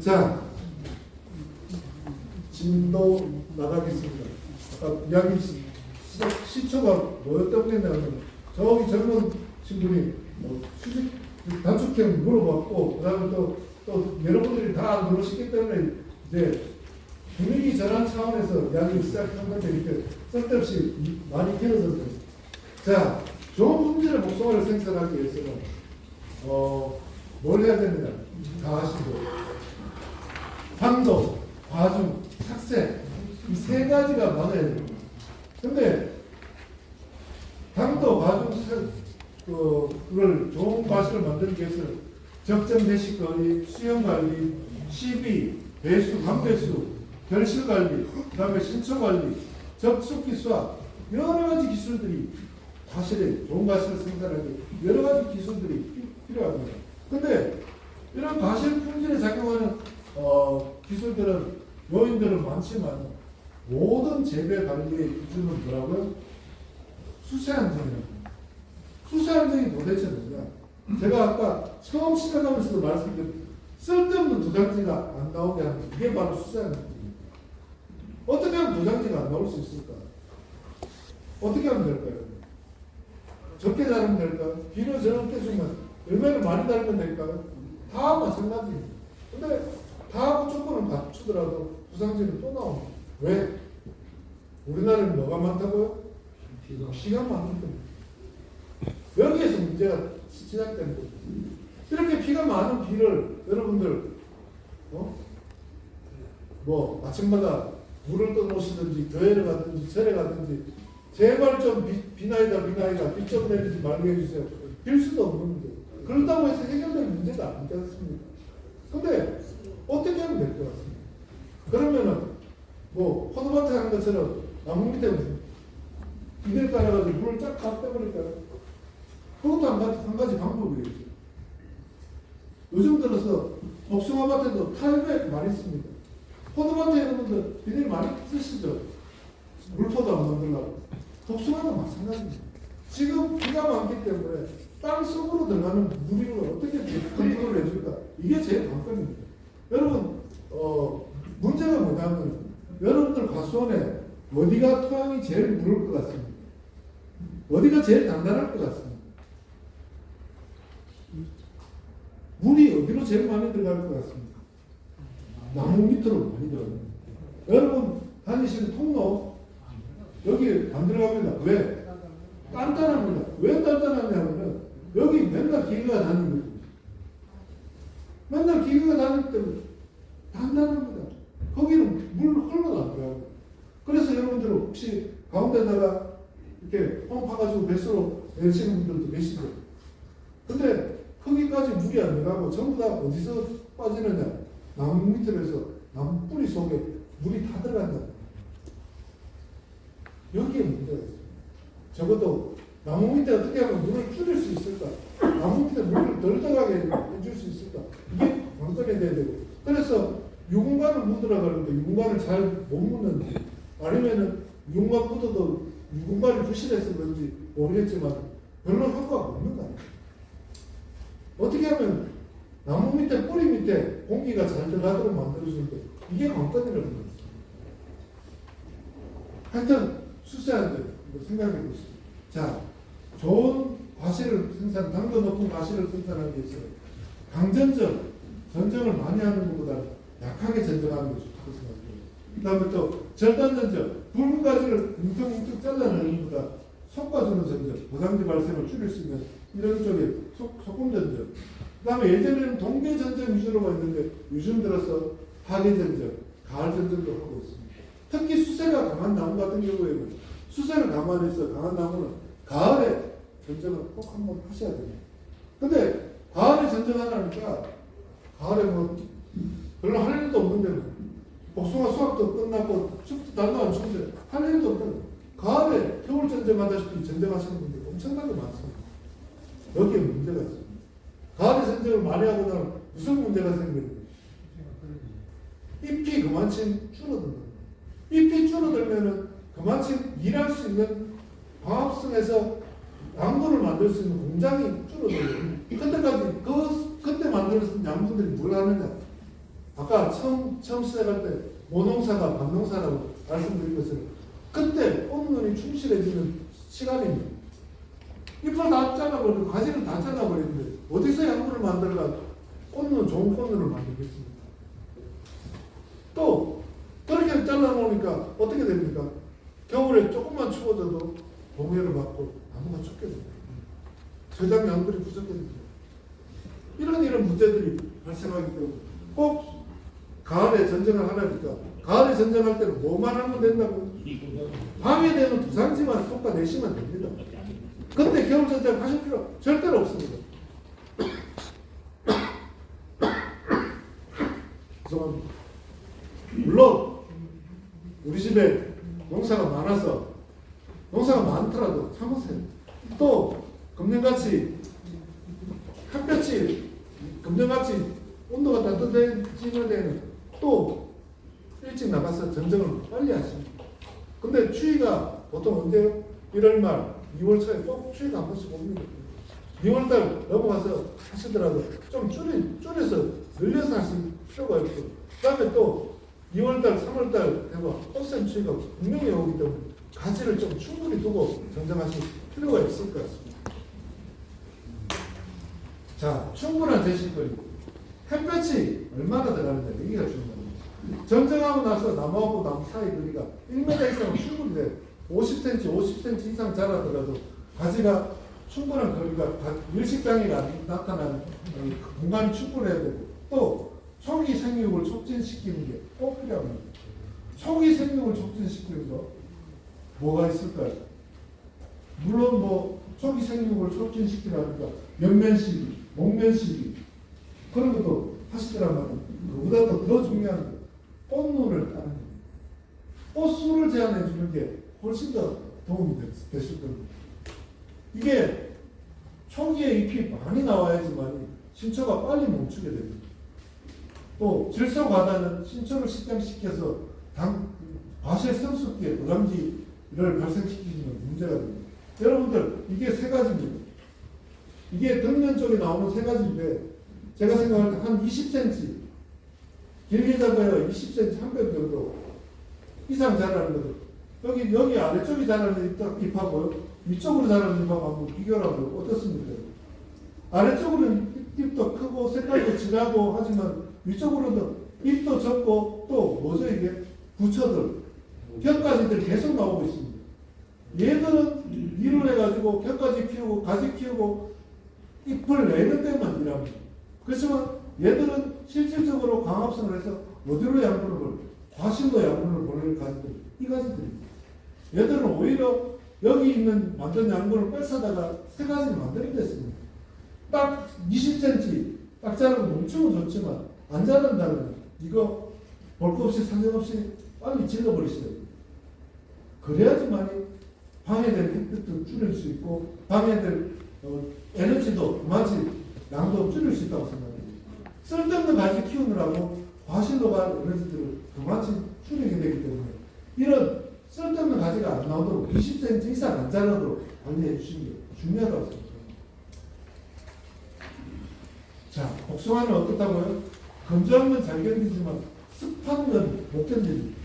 자, 진도 나가겠습니다. 아까 이야기 시초가 뭐였다고 했냐면 저기 젊은 친구들이 뭐 수직 단축형 물어봤고 그다음에 또 여러분들이 다 누르시기 때문에 이제 분위기 전환 차원에서 이야기를 시작한 건데 이렇게 쓸데없이 많이 길어졌어요. 자, 좋은 품질의 복숭아를 생산하기 위해서는 뭘 해야 되느냐? 다 아시죠? 당도, 과중, 착색 이 세 가지가 많아야 됩니다. 근데 당도, 과중, 그걸 좋은 과실을 만들기 위해서 적정 배식거리, 수영관리, 시비, 배수, 감배수, 결실관리, 그 다음에 신초관리, 접촉기수학 여러 가지 기술들이 과실에 좋은 과실을 생산하기 여러 가지 기술들이 필요합니다. 근데 이런 과실 품질에 작용하는 기술들은 요인들은 많지만 모든 재배 관리의 기준은 뭐라고요? 수세안정이라고. 수세안정이 도대체 뭐냐? 제가 아까 처음 시작하면서도 말씀드린 쓸데없는 도장지가 안 나오게 하는 이게 바로 수세안정입니다. 어떻게 하면 도장지가 안 나올 수 있을까? 어떻게 하면 될까요? 적게 자르면 될까요? 비료 저렇게 주면 얼마나 많이 달면 될까요? 다 마찬가지입니다. 근데 다 조건을 갖추더라도 부상지는 또 나옵니다. 왜? 우리나라는 뭐가 많다고요? 피가 많기 때문에. 여기에서 문제가 시작되는 거죠. 이렇게 피가 많은 비를 여러분들 뭐 아침마다 물을 떠놓으시든지 교회를 가든지 절에 가든지 제발 좀 비나이다 비 좀 내리지 말게 해주세요. 빌 수도 없는 문제. 그렇다고 해서 해결될 문제가 아니지 않습니까? 근데 어떻게 하면 될 것 같습니다. 그러면은 뭐 포도밭에 하는 것처럼 나무 밑에 비닐 깔아가지고 물을 쫙 빼버릴까요? 그것도 한 가지 방법이겠죠. 요즘 들어서 복숭아밭에도 탈백 많이 씁니다. 포도밭에 여러분들 비닐 많이 쓰시죠? 물포도 안 만들려고. 복숭아도 마찬가지입니다. 지금 비가 많기 때문에 땅 속으로 들어가는 물을 어떻게 컨트롤 해줄까? 이게 제일 관건입니다. 여러분, 문제가 뭐냐면 여러분들 과수원에 어디가 토양이 제일 무를 것 같습니다. 어디가 제일 단단할 것 같습니다. 물이 어디로 제일 많이 들어갈 것 같습니다. 나무 밑으로 많이 들어갑니다. 여러분 다니시는 통로 여기 안 들어갑니다. 왜? 단단합니다. 왜 단단하냐면 여기 맨날 기계가 다니는 거죠. 맨날 기계가 다니기 때문에 단단합니다. 거기는 물 흘러도 안 들어가고. 그래서 여러분들 혹시 가운데다가 이렇게 pom 파가지고 뱃으로 내치는 분들도 계시죠. 근데 거기까지 물이 안 들어가고 전부 다 어디서 빠지느냐? 나무 밑으로 해서 나무 뿌리 속에 물이 다 들어간다. 여기에 문제가 있습니다. 적어도 나무 밑에 어떻게 하면 물을 줄일 수 있을까? 나무 밑에 물을 덜 들어가게 해줄 수 있을까? 이게 관건이 돼야 되고. 그래서 유분관을 묻으라 그러는데 유분관을 잘 못 묻는지 아니면은 유분관 묻어도 유분관이 부실해서 그런지 모르겠지만 별로 효과가 없는 거 아니에요. 어떻게 하면 나무 밑에 뿌리 밑에 공기가 잘 들어가도록 만들어주는데 이게 관건이라는 거죠. 하여튼 수세한테 생각해 보시죠. 자, 좋은 과실을 당도 높은 과실을 생산하기 위해서 전정을 많이 하는 것보다 약하게 전정하는 것이 좋다고 생각해요. 그 다음에 또 절단 전정, 붉은 가지를 뭉텅뭉텅 잘라내는 것보다 속과주는 전정, 고상지 발생을 줄일 수 있는 이런 쪽에 소금 전정. 그 다음에 예전에는 동계 전정 위주로만 있는데 요즘 들어서 하계 전정, 가을 전정도 하고 있습니다. 특히 수세가 강한 나무 같은 경우에는 수세를 감안해서 강한 나무는 가을에 전정을 꼭 한번 하셔야 됩니다. 근데 가을에 전정하라니까 가을에 뭐 별로 할 일도 없는데 복숭아 수확도 끝났고 춥도 날도 안 추운데 할 일도 없는데 가을에 겨울 전정하다시피 전정하시는 분들이 엄청나게 많습니다. 여기에 문제가 있습니다. 가을에 전정을 많이 하고 나면 무슨 문제가 생기는지 잎이 그만큼 줄어든다. 잎이 줄어들면은 그만큼 일할 수 있는 광합성에서 양분을 만들 수 있는 공장이 줄어들어요. 그때까지 그때 만들었던 양분들이 뭘 하느냐? 아까 처음 시작할 때 모농사가 반농사라고 말씀드린 것처럼 그때 꽃눈이 충실해지는 시간입니다. 잎을 다 잘라버리고 가지를 다 잘라버리는데 어디서 약물을 만들어가 꽃눈 좋은 꽃눈을 만들겠습니까? 또 그렇게 잘라놓으니까 어떻게 됩니까? 겨울에 조금만 추워져도 동해를 맞고 나무가 죽게 됩니다. 저장 양들이 부족해집니다. 이런 문제들이 발생하기 때문에 꼭 가을에 전쟁을 하려니까 가을에 전쟁할 때는 뭐만 하면 된다고? 방해되는 부상지만 솎아내시면 됩니다. 근데 겨울 전쟁 하실 필요 절대로 없습니다. 죄송합니다. 물론 우리 집에 농사가 많아서 농사가 많더라도 참으세요. 또 금년같이 햇볕이 금년같이 온도가 따뜻해지는 데는 또 일찍 나가서 전쟁을 빨리 하십니다. 근데 추위가 보통 언제요? 1월 말, 2월 초에 꼭 추위가 한 번씩 옵니다. 2월 달 넘어가서 하시더라도 좀 줄여서 늘려서 하실 필요가 있고, 그 다음에 또 2월 달, 3월 달 되고 꽃샘 추위가 분명히 오기 때문에 가지를 좀 충분히 두고 전쟁하실 필요가 있을 것 같습니다. 자, 충분한 제식거리. 햇볕이 얼마나 들어가느냐, 여기가 중요합니다. 전쟁하고 나서 나무하고 나무 사이 거리가 1m 이상은 충분히 돼요. 50cm, 50cm 이상 자라더라도 가지가 충분한 거리가 일식장애가 나타나는 공간이 충분해야 되고, 또 초기 생육을 촉진시키는 게 꼭 필요합니다. 초기 생육을 촉진시키는 거 뭐가 있을까요? 물론 뭐 초기 생육을 촉진시키라니까 연면시기, 목면시기 그런 것도 하시더라면 그보다 더 중요한 게 꽃눈을 따는 겁니다. 꽃수를 제한해 주는 게 훨씬 더 도움이 되실 겁니다. 이게 초기에 잎이 많이 나와야지만 신초가 빨리 멈추게 됩니다. 또 질소 과다는 신초를 식장시켜서 과실 성숙기에 노장지를 발생시키는 문제가 됩니다. 여러분들 이게 세 가지입니다. 이게 덕면 쪽에 나오는 세 가지인데 제가 생각할 때 한 20cm 길게 잡아야 20cm 한 뼘 정도 이상 자라는 거죠. 여기 아래쪽이 자라는 잎하고 위쪽으로 자라는 잎하고 한번 비교를 하면 어떻습니까? 아래쪽으로는 잎도 크고 색깔도 진하고 하지만 위쪽으로는 잎도 적고 또 뭐죠 이게? 부처들, 겹가지들 계속 나오고 있습니다. 얘들은 일을 해가지고 겹가지 키우고 가지 키우고 잎을 내는 데만 일합니다. 그렇지만 얘들은 실질적으로 광합성을 해서 어디로 양분을 과실로 양분을 보낼 가지들, 이 가지들입니다. 얘들은 오히려 여기 있는 만든 양분을 뺏어다가 세 가지를 만들게 됐습니다. 딱 20cm 딱 자르고 멈추면 좋지만 안 자른다면 이거 볼 거 없이 사정 없이 빨리 질러버리셔야 됩니다. 그래야지만 방해될 햇빛도 줄일 수 있고 방해될 에너지도 그만치 양도 줄일 수 있다고 생각합니다. 쓸데없는 가지 키우느라고 과실로 갈 에너지들을 그만치 줄이게 되기 때문에 이런 쓸데없는 가지가 안 나오도록 20cm 이상 안 자라도록 관리해 주시는 게 중요하다고 생각합니다. 자, 복숭아는 어떻다고요? 건조한 건 잘 견디지만 습한 건 못 견딥니다.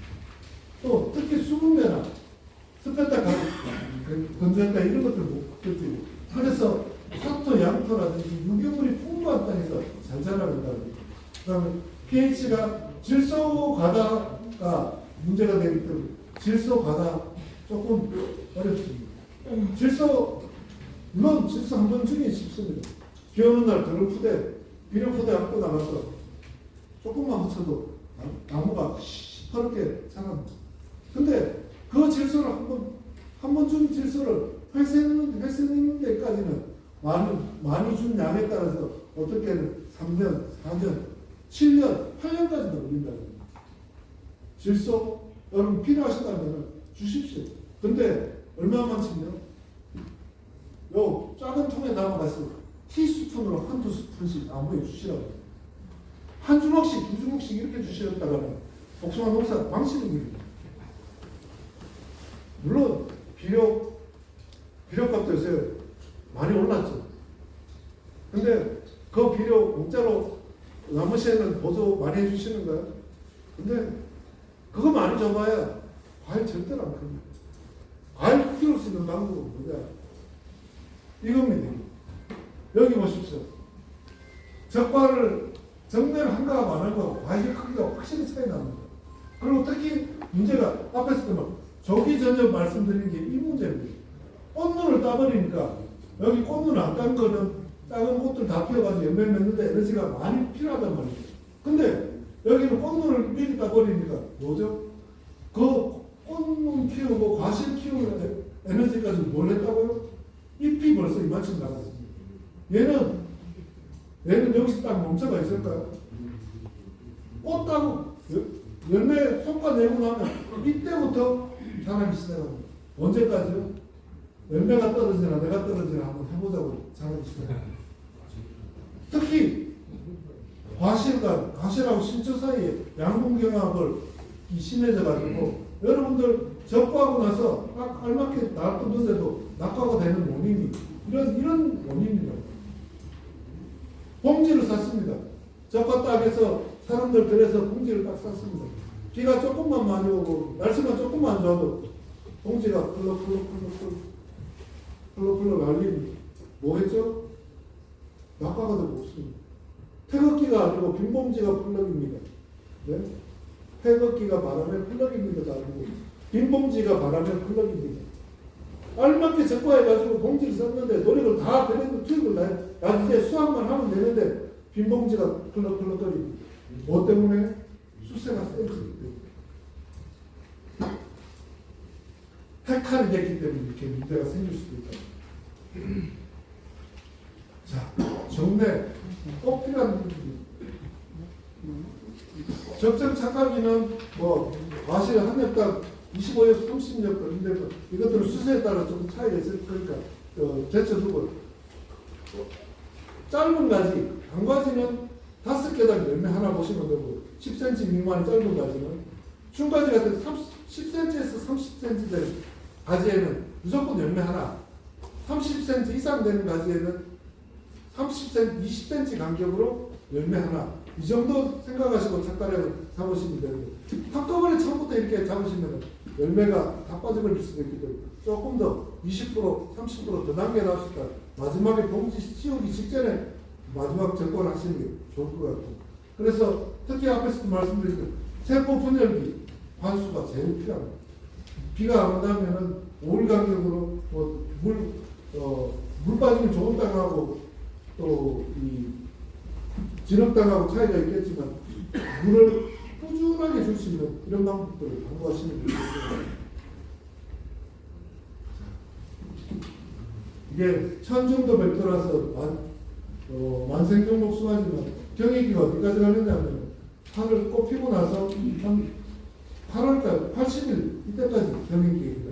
또 특히 수분배나 습했다 건조했다 이런 것들 못 견디고 그래서 사토, 양토라든지 유기물이 풍부한 땅에서 잘 자라는다는 거죠. 그 다음에 pH가 질소 과다가 문제가 되기 때문에 질소 과다 조금 어렵습니다. 질소, 물론 질소 한 번 주기 쉽습니다. 비 오는 날 드럼푸대, 비료푸대 안고 나가서 조금만 묻혀도 나무가 시퍼렇게 자랍니다. 근데 그 질소를 한 번 준 질소를 회수하는 데까지는 많이 준 양에 따라서 어떻게는 3년, 4년, 7년, 8년까지도 걸린다는 겁니다. 질소, 여러분 필요하시다면 주십시오. 근데 얼마만큼요? 요 작은 통에 담아가서 티스푼으로 한두 스푼씩 나무에 주시라고. 한 주먹씩, 두 주먹씩 이렇게 주시었다가는 복숭아 농사 망치는 일입니다. 물론 비료값도 요새 많이 올랐죠. 근데 그 비료 공짜로 나머지에는 보조 많이 해주시는 거야. 근데 그거 많이 줘봐야 과일 절대로 안 큽니다. 과일 키울 수 있는 방법은 뭐냐? 이겁니다. 여기 보십시오. 적과를 정면 한가가 많은 거 과일 크기가 확실히 차이 납니다. 그리고 특히 문제가 앞에서 조기 전혀 말씀드린 게 이 문제입니다. 꽃눈을 따버리니까 여기 꽃눈 안 딴 거는 작은 꽃들 다 피어가지고 열매 맺는데 에너지가 많이 필요하단 말이죠. 근데 여기는 꽃눈을 미리 따버리니까 뭐죠? 그 꽃눈 키우고 과실 키우는 에너지까지 뭘 했다고요? 잎이 벌써 이만큼 나갔습니다. 얘는 여기서 딱 멈춰가 있을까요? 꽃 따고 열매 속과 내고 나면 이때부터 자라기 시작합니다. 언제까지요? 열매가 떨어지나 내가 떨어지나 한번 해보자고 자라기 시작합니다. 특히 과실하고 신초 사이에 양분경합을 심해져가지고 여러분들 적과하고 나서 딱 알맞게 놔두는데도 낙과가 되는 원인이 이런 원인입니다. 봉지를 샀습니다. 적과 딱해서 사람들 그래서 봉지를 딱 샀습니다. 비가 조금만 많이 오고 날씨가 조금만 안 좋아도 봉지가 펄럭펄럭 날리니 뭐 했죠? 낙과가 되고 없습니다. 태극기가 아니고 빈 봉지가 펄럭입니다. 네? 태극기가 바람에 펄럭입니다가 아니고 빈 봉지가 바람에 펄럭입니다. 알맞게 적과해가지고 봉지를 썼는데 노력을 다 그래도 투입을 나 이제 수확만 하면 되는데 빈 봉지가 펄럭펄럭거립니다. 뭐 때문에? 수세가 세지기 때문에. 핵칼이 됐기 때문에 이렇게 문제가 생길 수도 있다. 자, 정례 꼭 필요한 부분입니다. 적정 착각기는 뭐 과실 한 엽당 25엽, 30엽 인데 이것들은 수세에 따라 조금 차이가 있을 거니까 제쳐두고 짧은 가지, 단가지는 5개당 열매 하나 보시면 되고 10cm 미만의 짧은 가지는 중가지 같은 10cm에서 30cm 되는 가지에는 무조건 열매 하나 30cm 이상 되는 가지에는 30cm, 20cm 간격으로 열매 하나 이 정도 생각하시고 착가량을 잡으시면 되고 한꺼번에 처음부터 이렇게 잡으시면 열매가 다 빠져버릴 수도 있기 때문에 조금 더 20%, 30% 더 남겨놨을까 마지막에 봉지 씌우기 직전에 마지막 정권을 하시는 게 좋을 것 같고 그래서 특히 앞에서도 말씀드린 그 세포 분열기 관수가 제일 필요합니다. 비가 안 온다면은 5일 간격으로 물 빠지면 좋은 땅하고 또 이 진흙 땅하고 차이가 있겠지만 물을 꾸준하게 줄 수 있는 이런 방법들을 강구하시면 되겠습니다. 이게 천중도 별도라서 만생종목 수하지만 경익기가 어디까지 가느냐면 8월 꽃 피고 나서 한 8월까지 80일 이때까지 경익기입니다.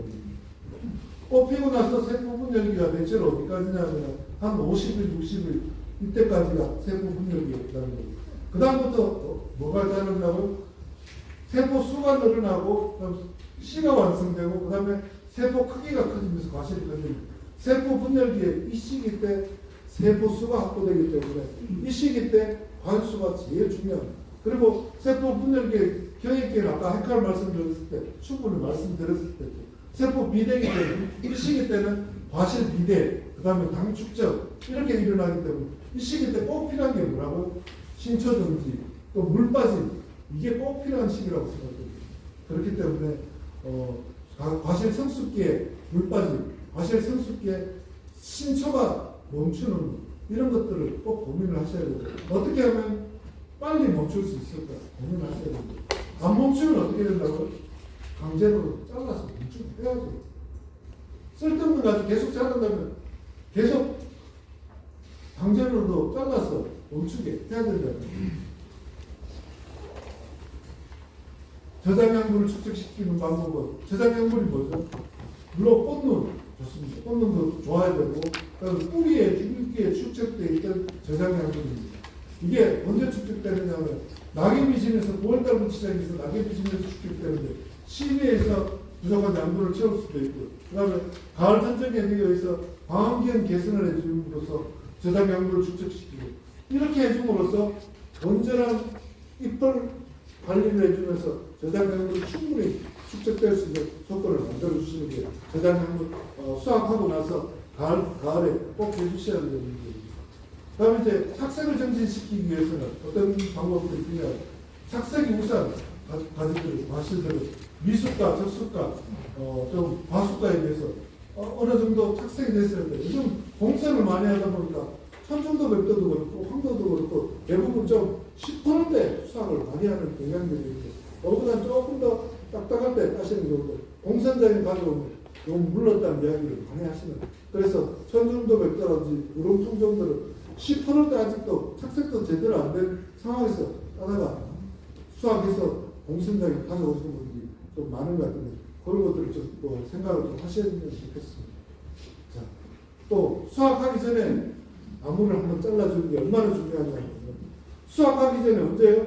꽃 피고 나서 세포분열기가 대체로 어디까지냐면 한 50일, 60일 이때까지가 세포분열기였다는 거예요. 그 다음부터 뭐가 다른다고? 세포 수가 늘어나고 씨가 완성되고 그 다음에 세포 크기가 커지면서 과실이 커집니다. 세포 분열기에 이 시기 때 세포 수가 확보되기 때문에 이 시기 때 관수가 제일 중요합니다. 그리고 세포 분열기의 경익기는 아까 핵칼 말씀드렸을 때 충분히 말씀드렸을 때 세포 비대기 때문에 이 시기 때는 과실 비대 그 다음에 당 축적 이렇게 일어나기 때문에 이 시기 때 꼭 필요한 게 뭐라고? 신초정지 또 물 빠짐 이게 꼭 필요한 시기라고 생각합니다. 그렇기 때문에 과실 성숙기에 물 빠짐 과실 성숙기에 신초가 멈추는 이런 것들을 꼭 고민을 하셔야 돼요. 어떻게 하면 빨리 멈출 수 있을까 고민하셔야 됩니다. 안 멈추면 어떻게 된다고요? 강제로 잘라서 멈추게 해야죠. 쓸데없는 가지 계속 자른다면 계속 강제로도 잘라서 멈추게 해야 된다. 저장양분을 축적시키는 방법은 저장양분이 뭐죠? 물론 꽃눈 좋습니다. 꽃눈도 좋아야 되고 뿌리에 줄기에 축적되어 있던 저장양분입니다. 이게 언제 축적되느냐면 낙엽이 지면서 9월달부터 시작해서 낙엽이 지면서 축적되는데 12회에서 부족한 양분을 채울 수도 있고 그 다음에 가을 전적에 의해서 방학기형 개선을 해줌으로써 저장 양분을 축적시키고 이렇게 해줌으로써 건전한 잎을 관리를 해주면서 저장량으로 충분히 축적될 수 있는 조건을 만들어 주시는 게 저장량을 수확하고 나서 가을에 꼭 해주셔야 되는 문제입니다. 다음에 이제 착색을 정진시키기 위해서는 어떤 방법들이 필요하죠? 착색이 우선 가지들, 과실들은 미숫가, 적숫가, 좀 과숫가에 비해서 어느 정도 착색이 됐어야 돼요. 요즘 공선을 많이 하다 보니까 천정도 백도도 그렇고 황도도 그렇고 대부분 좀 10%대 수확을 많이 하는 경향들이 있고 그보다 조금 더 딱딱할 때 따시는 경우도 공선장에 가져오면 너무 물렀다는 이야기를 많이 하시는. 그래서 천정도 백도라든지 우렁통정들은 10%대 아직도 착색도 제대로 안 된 상황에서 따다가 수확해서 공선장에 가져오시는 분들이 좀 많은 것 같은데 그런 것들을 좀 생각을 좀 하셨으면 좋겠습니다. 자, 또 수확하기 전에 나무를 한번 잘라주는 게 얼마나 중요하냐면 수확하기 전에 언제요?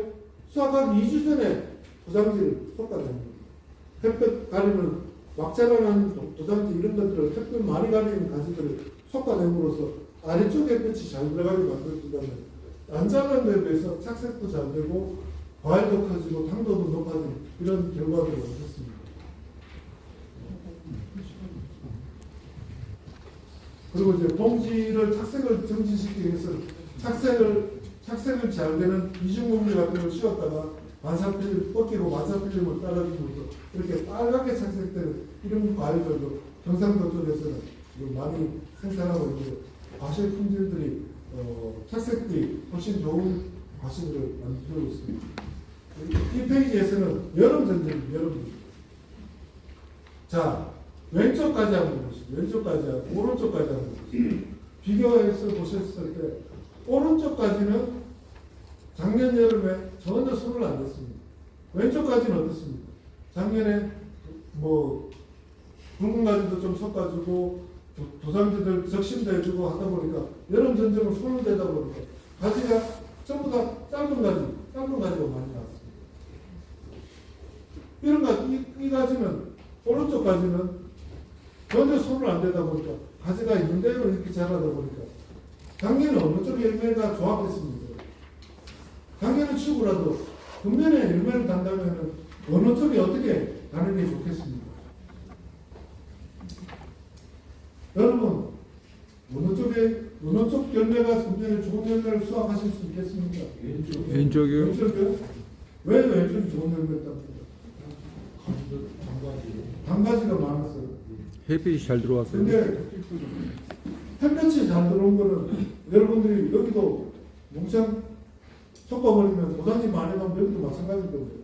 수확하기 2주 전에 도장지를 솎아내는 겁니다. 햇볕 가리는 막 자라는 도장지 이런 것들을 햇볕 많이 가리는 가지들을 솎아냄으로써 아래쪽 햇볕이 잘 들어가게 만들어준다면 안 자라는 데 비해서 착색도 잘 되고 과일도 커지고 당도도 높아지는 이런 결과들을 얻었습니다. 그리고 이제 봉지를 착색을 정진시키기 위해서 착색을 잘 되는 이중봉지 같은 걸 씌웠다가 반사필름 벗기고 반사필름을 따라주면서 이렇게 빨갛게 착색되는 이런 과일들도 경상도 쪽에서는 지금 많이 생산하고 있는 과실 품질들이 착색들이 훨씬 좋은 과실들을 만들고 있습니다. 이 페이지에서는 여름 전쟁입니다. 여름. 자, 왼쪽까지 한번 보시죠. 왼쪽까지 하고 오른쪽까지 한번 보시죠. 비교해서 보셨을 때 오른쪽까지는 작년 여름에 전혀 손을 안 댔습니다. 왼쪽까지는 어떻습니까? 작년에 뭐 붉은 가지도 좀 섞어주고 도장지들 적심도 해주고 하다 보니까 여름 전쟁을 손을 대다 보니까 가지가 전부 다 짧은 가지가 많이 나왔습니다. 이런 가지, 이 가지는 오른쪽 가지는 전혀 손을 안 대다 보니까 가지가 있는 대로 이렇게 자라다 보니까 작년에 어느 쪽 열매가 조합했습니다. 작년은 치고라도 금년에 열매를 단다면 어느 쪽이 어떻게 가는 게 좋겠습니까? 여러분 어느 쪽 열매가 금년에 좋은 열매를 수확하실 수 있겠습니까? 왼쪽이요. 왼쪽이요? 왜 왼쪽이 좋은 열매였답니까? 단가지가 많았어요. 햇빛이 잘 들어왔어요. 근데 햇볕이 잘 들어온 거는 여러분들이 여기도 뭉창 섞어버리면 도장지 많이 나면 여기도 마찬가지일 건데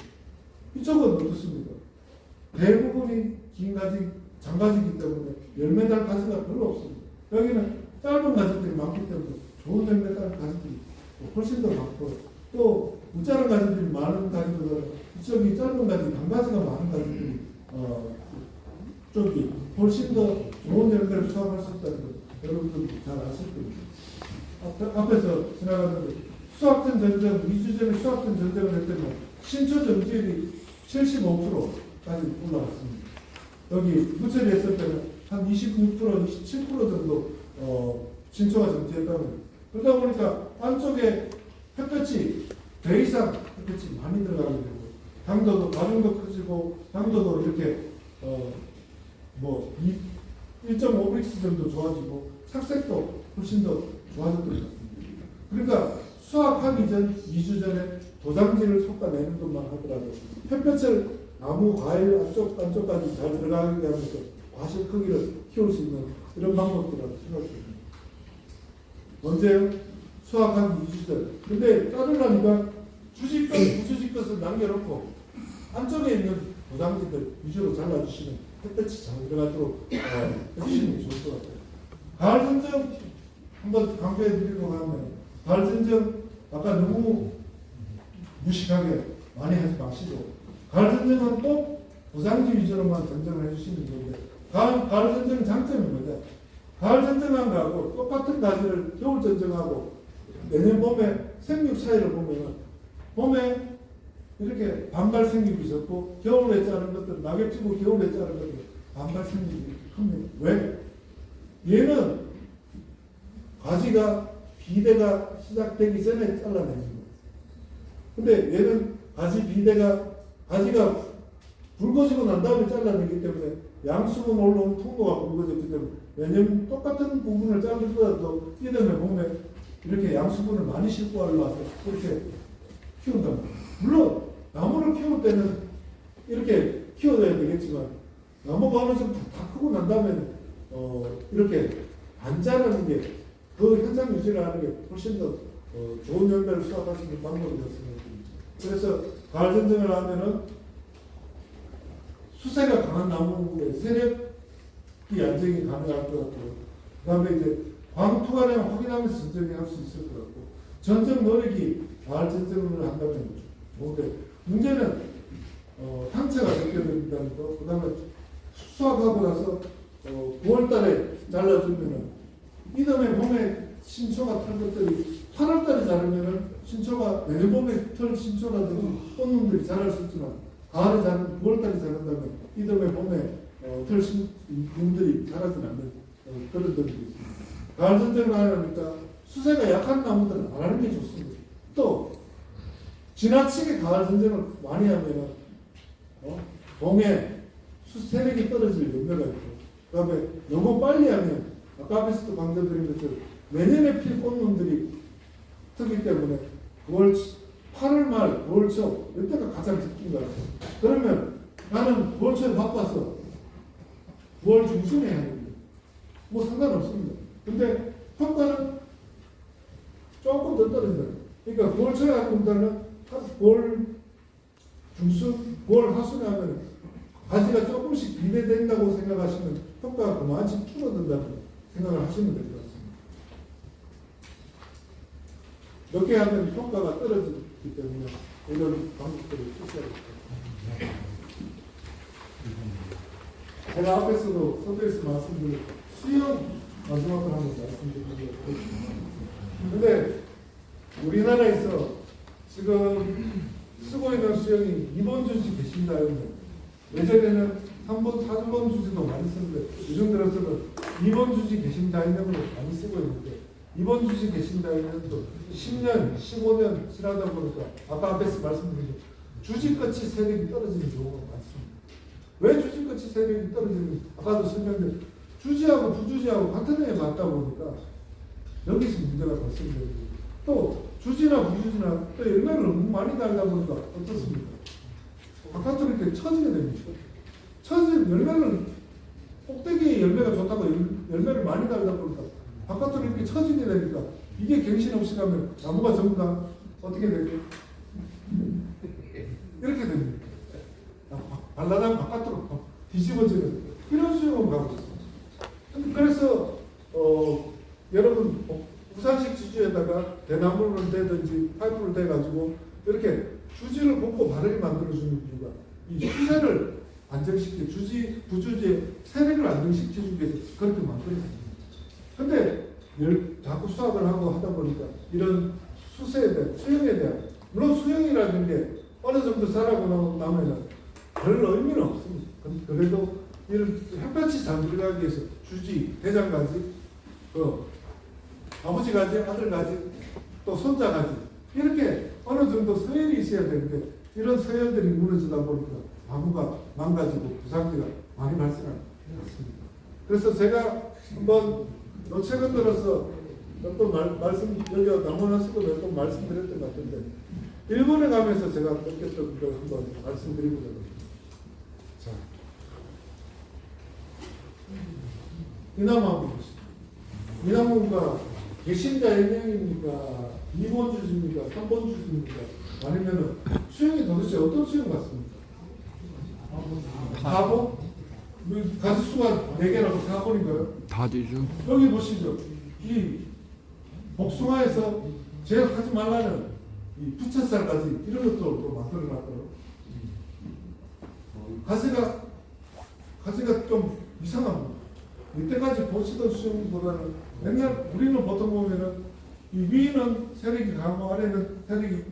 이쪽은 어떻습니까? 대부분이 긴 가지, 장가지이기 때문에 열매 달 가지가 별로 없습니다. 여기는 짧은 가지들이 많기 때문에 좋은 열매 달 가지들이 훨씬 더 많고 또 무자란 가지들이 많은 가지보다 이쪽이 짧은 가지, 단가지가 많은 가지들이 쪽이 훨씬 더 좋은 열매를 수확할 수 있다는 걸 여러분들 잘 아실 겁니다. 앞에서 지나갔는데 수확된 전쟁, 2주 전에 수확된 전쟁을 했더니 신초 정지율이 75%까지 올라갔습니다. 여기 무철이 했을 때는 한 26%, 27% 정도 신초가 정지했다면 그러다 보니까 안쪽에 햇볕이 배 이상 햇볕이 많이 들어가게 되고 당도도 가중도 커지고 당도도 이렇게 1.5브릭스 정도 좋아지고 착색도 훨씬 더 좋아졌던 것 같습니다. 그러니까 수확하기 전 2주 전에 도장지를 솎아내는 것만 하더라도 햇볕을 나무, 과일 안쪽까지 잘 들어가게 하면서 과실 크기를 키울 수 있는 이런 방법이라고 생각합니다. 언제요? 수확하기 2주 전. 근데 자르려니까 주식 것, 부주식 것을 남겨놓고 안쪽에 있는 도장지들 위주로 잘라주시면 햇볕이 잘 들어가도록 해주시는 게 좋을 것 같아요. 가을 전쟁 한번 강조해 드리려고 하면 가을 전쟁 아까 너무 무식하게 많이 하지 마시고 가을 전쟁은 꼭 도장지 위주로만 전쟁을 해주시면 좋은데 가을 전쟁 장점이 뭐냐? 가을 전쟁한 거하고 똑같은 가지를 겨울 전쟁하고 내년 봄에 생육 차이를 보면 봄에 이렇게 반발 생육이 적고 겨울에 자른 것들 낙엽지고 겨울에 자른 것들 반발 생육이 큽니다. 왜? 얘는 가지가 비대가 시작되기 전에 잘라내는 거예요. 근데 얘는 가지가 굵어지고 난 다음에 잘라내기 때문에 양수분 올라오면 통로가 굵어졌기 때문에 왜냐면 똑같은 부분을 자르더라도 이듬해 보면 이렇게 양수분을 많이 싣고 올라와서 그렇게 키운다. 물론 나무를 키울 때는 이렇게 키워야 되겠지만 나무가 어느 정도 다 크고 난 다음에는 이렇게 안 자르는 게 그 현상 유지를 하는 게 훨씬 더 좋은 열매를 수확할 수 있는 방법이 되었습니다. 그래서 가을 전쟁을 하면은 수세가 강한 나무의 세력이 안정이 가능할 것 같고, 그 다음에 이제 광투간에 확인하면서 전쟁을 할 수 있을 것 같고, 전쟁 노력이 가을 전쟁을 한다면 좋은데, 문제는 상처가 벗겨진다는 거, 그 다음에 수확하고 나서 9월 달에 잘라주면은 이듬해 봄에 신초가 털 것들이 8월 달에 자르면은 신초가 내년 봄에 털 신초라든지 꽃눈들이 자랄 수 있지만 가을에 자른 9월 달에 자른다면 이듬해 봄에 털 눈들이 자라지 않는 그런 점이 있습니다. 가을 전쟁을 하려니까 수세가 약한 나무들은 안 하는 게 좋습니다. 또 지나치게 가을 전쟁을 많이 하면은 동해 세력이 떨어질 염려가 있고, 그 다음에 너무 빨리 하면 아까 앞에서도 강조드린 것처럼 내년에 필 꽃놈들이 트기 때문에 8월 말, 9월 초 이때가 가장 적긴 것 같아요. 그러면 나는 9월 초에 바빠서 9월 중순에 해야 됩니다. 뭐 상관없습니다. 근데 평가는 조금 더 떨어진다. 그러니까 9월 초에 하는 것보다는 9월 중순, 9월 하순에 하면 가지가 조금씩 비대된다고 생각하시면 효과가 그만큼 줄어든다는 생각을 하시면 될 것 같습니다. 이렇게 하면 효과가 떨어지기 때문에 이런 방법들을 쓰셔야 됩니다. 제가 앞에서도 서두에서 말씀드린 수영 마지막으로 한번 말씀드리겠습니다. 근데 우리나라에서 지금 쓰고 있는 수영이 2번 주지 계신다 하면 예전에는 3번, 4번 주지도 많이 쓰는데 요즘 들어서는 2번 주지 계신다 이름으로 많이 쓰고 있는데 2번 주지 계신다 이름도 10년, 15년 지나다 보니까 아까 앞에서 말씀드린 주지끝이 세력이 떨어지는 경우가 많습니다. 왜 주지끝이 세력이 떨어지는지 아까도 설명드린 주지하고 부주지하고 같은 애에 맞다 보니까 여기서 문제가 발생되고 또 주지나 부주지나 또 열매를 너무 많이 달다 보니까 어떻습니까? 바깥으로 이렇게 처지게 됩니다. 열매를 꼭대기에 열매가 좋다고 열매를 많이 달다 보니까 바깥으로 이렇게 처지게 되니까 이게 갱신없이 가면 나무가 전부 다 어떻게 되죠? 이렇게 됩니다. 발라당 바깥으로 뒤집어지는 이런 수용으로 가고 있습니다. 그래서 여러분 부산식 주지에다가 대나무를 대든지 파이프를 대가지고 이렇게 주지를 볶고 바르게 만들어주는 이유가 이 수세를 안정시키고 주지, 부주지의 세력을 안정시키기 위해서 그렇게 만들었습니다. 근데 자꾸 수학을 하고 하다 보니까 이런 수세에 대한, 수영에 대한, 물론 수영이라는 게 어느 정도 살아고 나면은 별 의미는 없습니다. 그래도 이런 햇볕이 잘 들어가기 위해서 주지, 대장가지, 아버지 가지, 아들 가지, 또 손자 가지, 이렇게 어느 정도 서열이 있어야 되는데 이런 서열들이 무너지다 보니까 나무가 망가지고 부상지가 많이 발생합니다. 그래서 제가 한번 최근 들어서 몇 번 말씀, 여기가 나무나 쓰고 몇 번 말씀드렸던 것 같은데 일본에 가면서 제가 느꼈던 걸 한번 말씀드리고자 합니다. 자, 이 나무 한번 보시죠. 이 나무가 개신자 일명입니까? 2번 주지입니까? 3번 주지입니까? 아니면 수영이 도대체 어떤 수영 같습니까? 4번? 가지수가 4개라고 4번인가요? 다 되죠. 여기 보시죠. 이 복숭아에서 제가 하지 말라는 이 부채살 가지 이런 것도 또 만들어 놨고요. 가지가 좀 이상합니다. 이때까지 보시던 수영보다는 맨날 우리는 보통 보면은 이 위는 세력이 강하고 아래는 세력이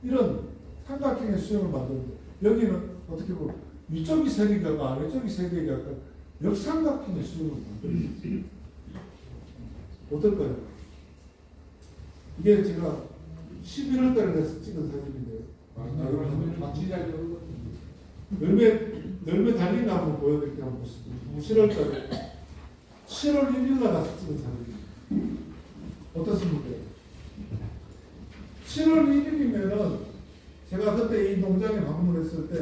이런 삼각형의 수영을 만드는데 여기는 어떻게 보면 위쪽이 세력이 강하고 아래쪽이 세력이 약간 역삼각형의 수영을 만들어요. 어떨까요? 이게 제가 11월 달에 가서 찍은 사진인데요. 열매 달린 거 한번 보여드릴게요. 한번 보시죠. 7월 달에 7월 1일 날 가서 찍은 사진입니다. 어떻습니까? 7월 1일이면은 제가 그때 이 농장에 방문했을 때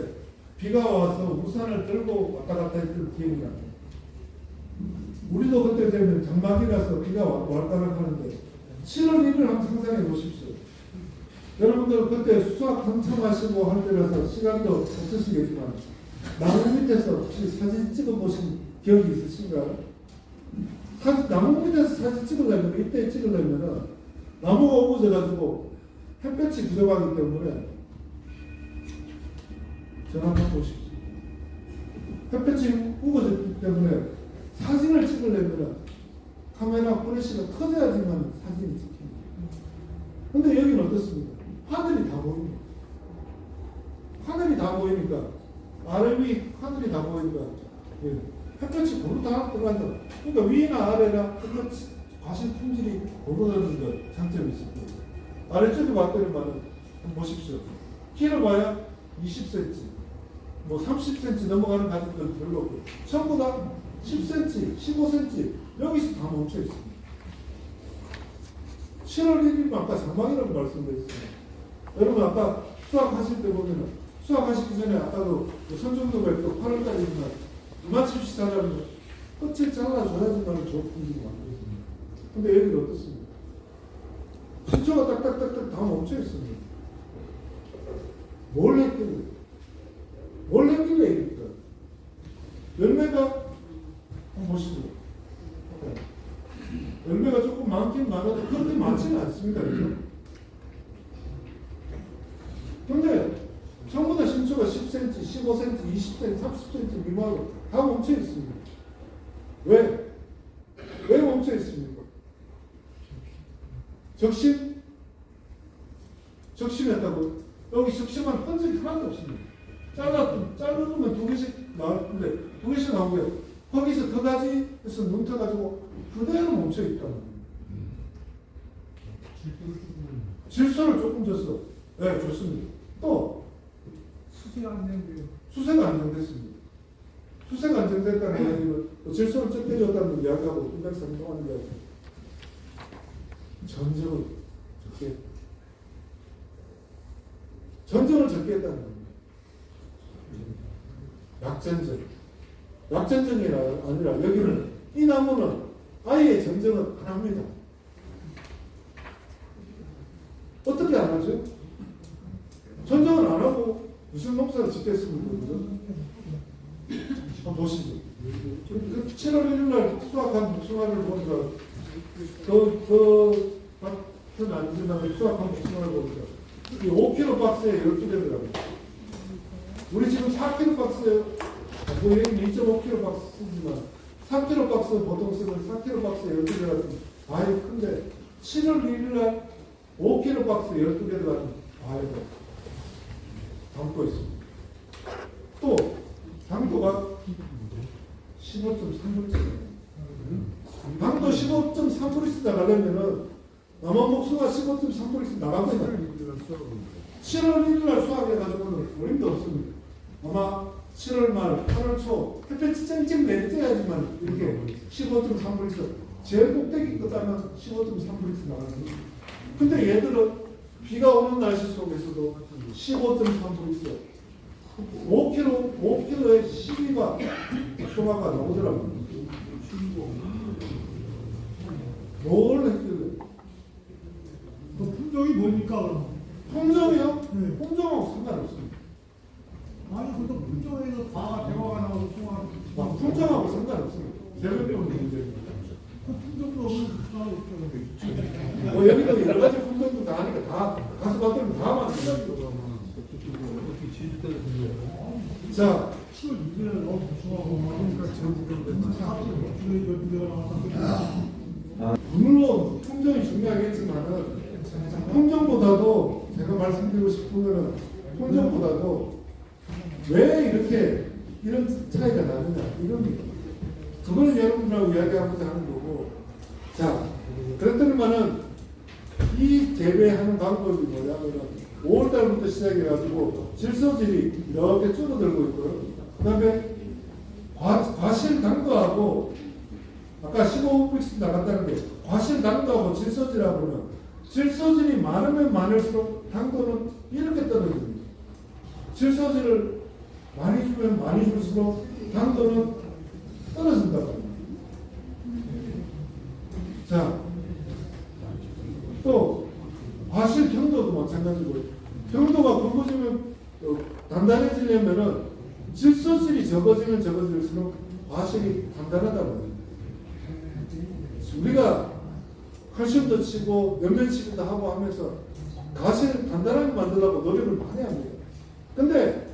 비가 와서 우산을 들고 왔다 갔다 했던 기억이 나요. 우리도 그때 되면 장마기라서 비가 왔다가 하는데 7월 1일 한번 상상해 보십시오. 여러분들 그때 수학 한참 하시고 할 때라서 시간도 없으시겠지만 나무 밑에서 혹시 사진 찍어 보신 기억이 있으신가요? 나무 밑에서 사진 찍으려면 이때 찍으려면은 나무가 우거져 가지고 햇볕이 부족하기 때문에 전화 한번 보십시오. 햇볕이 우거졌기 때문에 사진을 찍으려면 카메라 플래시가 커져야지만 사진이 찍힙니다. 근데 여기는 어떻습니까? 하늘이 다 보입니다. 하늘이 다 보이니까 아래 위 하늘이 다 보이니까 예, 햇볕이 고루 다 들어간다. 그러니까 위나 아래나 햇볕 과실 품질이 고루다는 것 장점이 있습니다. 아래쪽에 봤더니 한번 보십시오. 길어봐야 20cm, 뭐 30cm 넘어가는 가족들은 별로 없고 전부 다 10cm, 15cm 여기서 다 멈춰 있습니다. 7월 1일 아까 장마이라고 말씀드렸습니다. 여러분 아까 수학하실 때 보면 수학하시기 전에 아까도 선정도가 있고 8월달이지만 이만큼씩 잘라면 끝을 잘라줘야지만 좋은 분위기 만들어집니다. 근데 여기는 어떻습니까? 신초가 딱딱딱딱 다 멈춰 있습니다. 뭘 했길래? 뭘 했길래 이럴까? 열매가 한번 보시죠. 열매가 조금 많긴 많아도 그렇게 많지는 않습니다. 그죠? 근데 전부 다 신초가 10cm, 15cm, 20cm, 30cm 미만으로 다 멈춰 있습니다. 왜? 왜 멈춰 있습니까? 적심? 적심했다고? 여기 적심한 흔적이 하나도 없습니다. 잘라두면 2개씩 나왔는데 2개씩 나오고요. 거기서 그 가지에서 눈 떠가지고 그대로 멈춰 있다는 겁니다. 질소를 조금 줬어. 네, 좋습니다. 또 수세가 안 된대요. 수세가 안정됐습니다. 수세가 안정됐다는 이야기는 질소를 적게 줬다는 이야기하고 인백상동하는 이야기. 전적을 적게 전적을 적게 했다는 겁니다. 약전적. 약전적이 아니라 여기는 이 나무는 아예 전적은 안 합니다. 어떻게 안 하죠? 전적은 안 하고 무슨 농사를 짓겠습니까? 그죠? 한번 보시죠. 7월 1일 날 수확한 복숭아를 보니까 밭은 아니지만 수확한 복숭아를 보니까 5kg 박스에 12개더라고요. 우리 지금 4kg 박스에 여기 2.5kg 박스지만 3kg 박스 보통 쓰는 4kg 박스에 12개라도 아유 큰데 7월 1일 날 5kg 박스 12개 들어가는 아이고 담고 있습니다. 또 당도가 15.3브리스 당도 15.3브리스 나가려면은 남한 복숭아 15.3브리스 나갑니다. 7월 1일 날 수확해가지고는 어림도 없습니다. 아마 7월 말 8월 초 햇볕이 쨍쨍 내려야지만 이렇게 15.3브리스 제일 꼭대기 끝하면 15.3브리스 나가는 거예요. 근데 얘들은 비가 오는 날씨 속에서도 15.3브리스 5kg에 12가 소가가 나오더라고요. 뭘 했길래? 품종이 뭡니까 그럼? 품종이요? 네. 품종하고 상관없습니다. 아니 근데 품종에서 다 대화가 나와서 통하는 품종하고 상관없습니다. 재배병 문제입니다. 그 품종도 없는 국가가 없죠. 여기도 여러 가지 품종도 다 하니까 다 가서 봤더니 다 마찬가지로. 자, 7월 6일에 너무 복숭아하고 그러니까 물론 품종이 중요하겠지만은 품종보다도 제가 말씀드리고 싶은 거는 품종보다도 왜 이렇게 이런 차이가 나느냐 이겁니다. 그거는 여러분들하고 이야기하고자 하는 거고. 자, 그랬더니만은 이 재배하는 방법이 뭐냐면은 5월달부터 시작해가지고 질소질이 이렇게 줄어들고 있고요. 그 다음에 과실 당도하고 아까 15% 나갔다는 게 과실 당도하고 질소질하고는 질소질이 많으면 많을수록 당도는 이렇게 떨어집니다. 질소질을 많이 주면 많이 줄수록 당도는 떨어진다고 합니다. 자, 또 과실 경도도 마찬가지고 경도가 굵어지면 단단해지려면은 질소질이 적어지면 적어질수록 과실이 단단하다고 합니다. 우리가 칼슘도 치고 면면치기도 하고 하면서 과실을 단단하게 만들려고 노력을 많이 합니다. 근데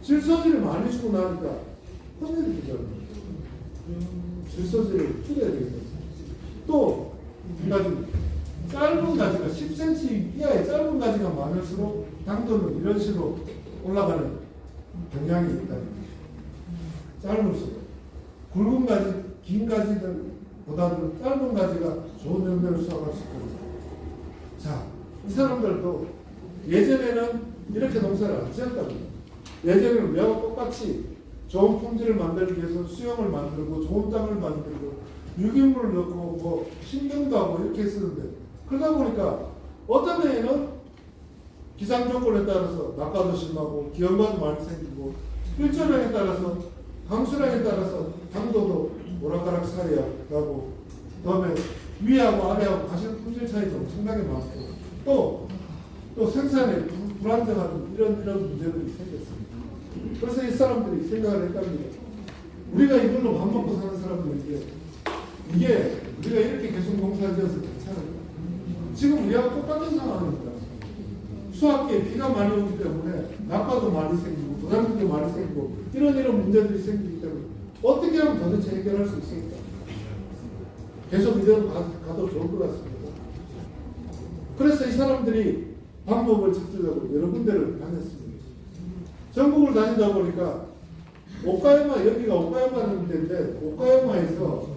질소질을 많이 주고 나니까 헛일이 되죠. 질소질을 줄여야 되겠다. 또 한 가지 짧은 가지가 10cm 이하의 짧은 가지가 많을수록 당도는 이런 식으로 올라가는 경향이 있다. 짧을수록 굵은 가지, 긴 가지들보다는 짧은 가지가 좋은 열매를 수확할 수 있습니다. 자, 이 사람들도 예전에는 이렇게 농사를 안 지었다고. 예전에는 우리하고 똑같이 좋은 품질을 만들기 위해서 수영을 만들고 좋은 땅을 만들고 유기물을 넣고 뭐 신경도 하고 이렇게 했었는데 그러다 보니까 어떤 해에는 기상 조건에 따라서 낙과도 심하고 기온과도 많이 생기고 일조량에 따라서 강수량에 따라서 당도도 오락가락 사이야 가고 그다음에 위하고 아래하고 과실 품질 차이도 엄청나게 많고 또 생산에 불안정한 이런 문제들이 생겼습니다. 그래서 이 사람들이 생각을 했답니다. 우리가 이걸로 밥 먹고 사는 사람들인데 이게 우리가 이렇게 계속 농사를 지어서 괜찮을까? 지금 우리하고 똑같은 상황입니다. 수학기에 비가 많이 오기 때문에 낙과도 많이 생기고 부담도 많이 생기고 이런 문제들이 생기기 때문에 어떻게 하면 도대체 해결할 수 있을까? 계속 이대로 가도 좋을 것 같습니다. 그래서 이 사람들이 방법을 찾으려고 여러 군데를 다녔습니다. 전국을 다니다 보니까 오카야마, 여기가 오카야마라는 데인데 오카야마에서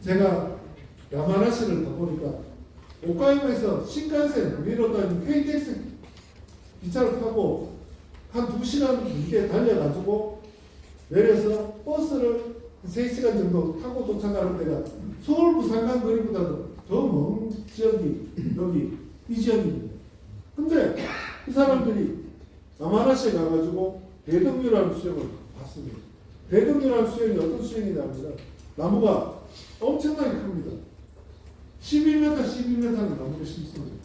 제가 야마나시를 가보니까 오카야마에서 신칸센, 우리로 따지면 KTX 기차를 타고 한 2시간 넘게 달려가지고 내려서 버스를 3시간 정도 타고 도착하는 데가 서울 부산간 거리보다도 더 먼 지역이 여기 이 지역입니다. 근데 이 사람들이 야마나시에 가가지고 대등류라는 수영을 봤습니다. 대등류라는 수영이 어떤 수영이냐면 나무가 엄청나게 큽니다. 12m, 12m는 나무를 심습니다.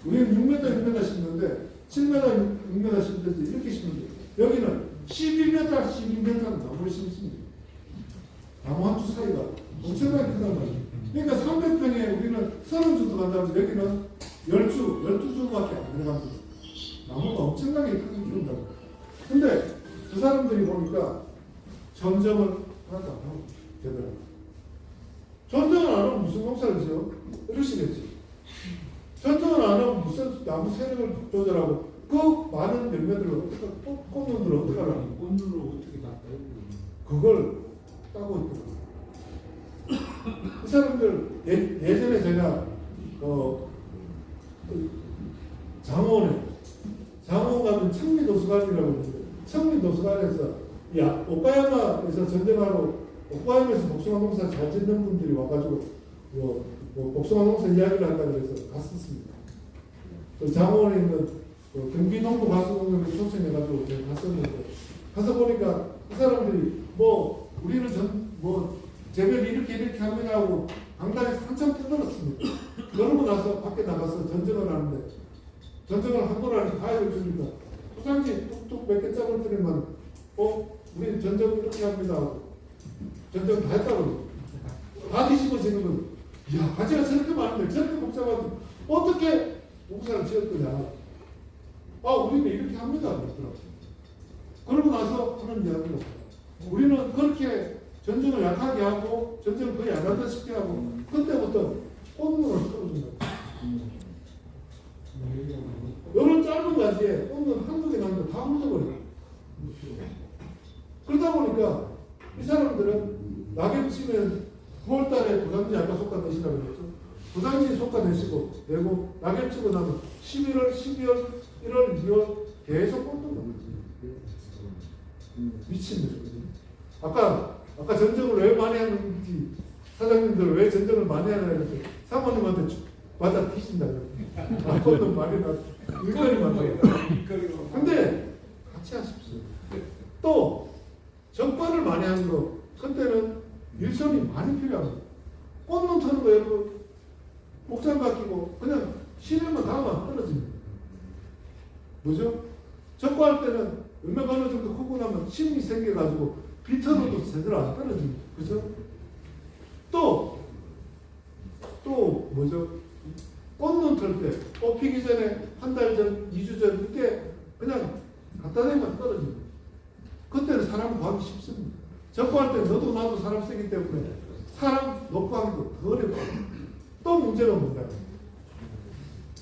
우리는 6m, 6m 심는데 7m, 6m 심는데 이렇게 심는데 여기는 12m, 12m는 나무를 심습니다. 나무 한 주 사이가 엄청나게 크단 말이에요. 그러니까 300평에 우리는 30주도 간다면 여기는 12주밖에 안 들어갑니다. 나무가 엄청나게 크게 기른다고. 근데 그 사람들이 보니까 전정을 하나도 안 하고 되더라고요. 전정을 안 하면 무슨 농사를 지어? 이러시겠지. 전정을 안 하면 무슨 나무 세력을 조절하고 그 많은 열매들을 어떻게 꽃눈을 어떻게 하라고? 꽃눈을 어떻게 닦아요? 그걸 따고 있더라고요. 이 사람들 예전에 제가 장원 가면 청리도서관이라고 있는데 청리도서관에서 오카야마에서 전쟁하러 오카야마에서 복숭아 농사 잘 짓는 분들이 와가지고 복숭아 농사 이야기를 한다고 해서 갔었습니다. 그 장원에 있는 경기농부 가수공연을 초청해가지고 제가 갔었는데 가서 보니까 그 사람들이 우리는 재배를 이렇게 합니다 하고 강당에서 한참 떠들었습니다. 그러고 나서 밖에 나가서 전쟁을 하는데 전쟁을 한 거라니 다 알려주니까 소장지 뚝뚝 몇 개 짜고 드리면 우리 전쟁을 이렇게 합니다 하고 전쟁 다 했다고 다 뒤집어지는 건 이야 가지가 저렇게 많은데 저렇게 복잡한데 어떻게 농사를 지었더냐 우리는 이렇게 합니다 그러더라고요. 그러고 나서 하는 이야기가 우리는 그렇게 전쟁을 약하게 하고 전쟁을 거의 안 한다시피 하고 그때부터 꽃눈을 떨어진다. 이런 짧은 가지에 꽃눈 한두 개 나면 다 묻어버려요. 그러다 보니까 이 사람들은 낙엽 치면 9월달에 도장지 아까 속간 대시라고 그랬죠. 부산지 속가내시고 내고 낙엽 치고 나면 11월, 12월, 1월, 2월 계속 꽂는 겁니다. 미친 거거든요. 아까 전쟁을 왜 많이 하는지 사장님들 왜 전쟁을 많이 하냐 했는데 사모님한테 맞아 티신다고. 꽂는 말이 나 일거리 많다고. 근데 같이 하십시오. 또 정발을 많이 하는 거 그때는 일손이 많이 필요합니다. 꽃눈 터는 거 여러분 목장 바뀌고 그냥 실에만 닿으면 떨어집니다. 뭐죠? 적과할 때는 얼마 어느 정도 크고 나면 심이 생겨가지고 비터도 제대로 안 떨어집니다. 그죠? 또 뭐죠? 꽃눈 털 때, 꽃 피기 전에 한 달 전, 2주 전 그때 그냥 갖다 대면 떨어집니다. 그때는 사람 구하기 쉽습니다. 적과할 때 너도 나도 사람 쓰기 때문에 사람 놓고 하기도 더 어렵고 또 문제가 뭔가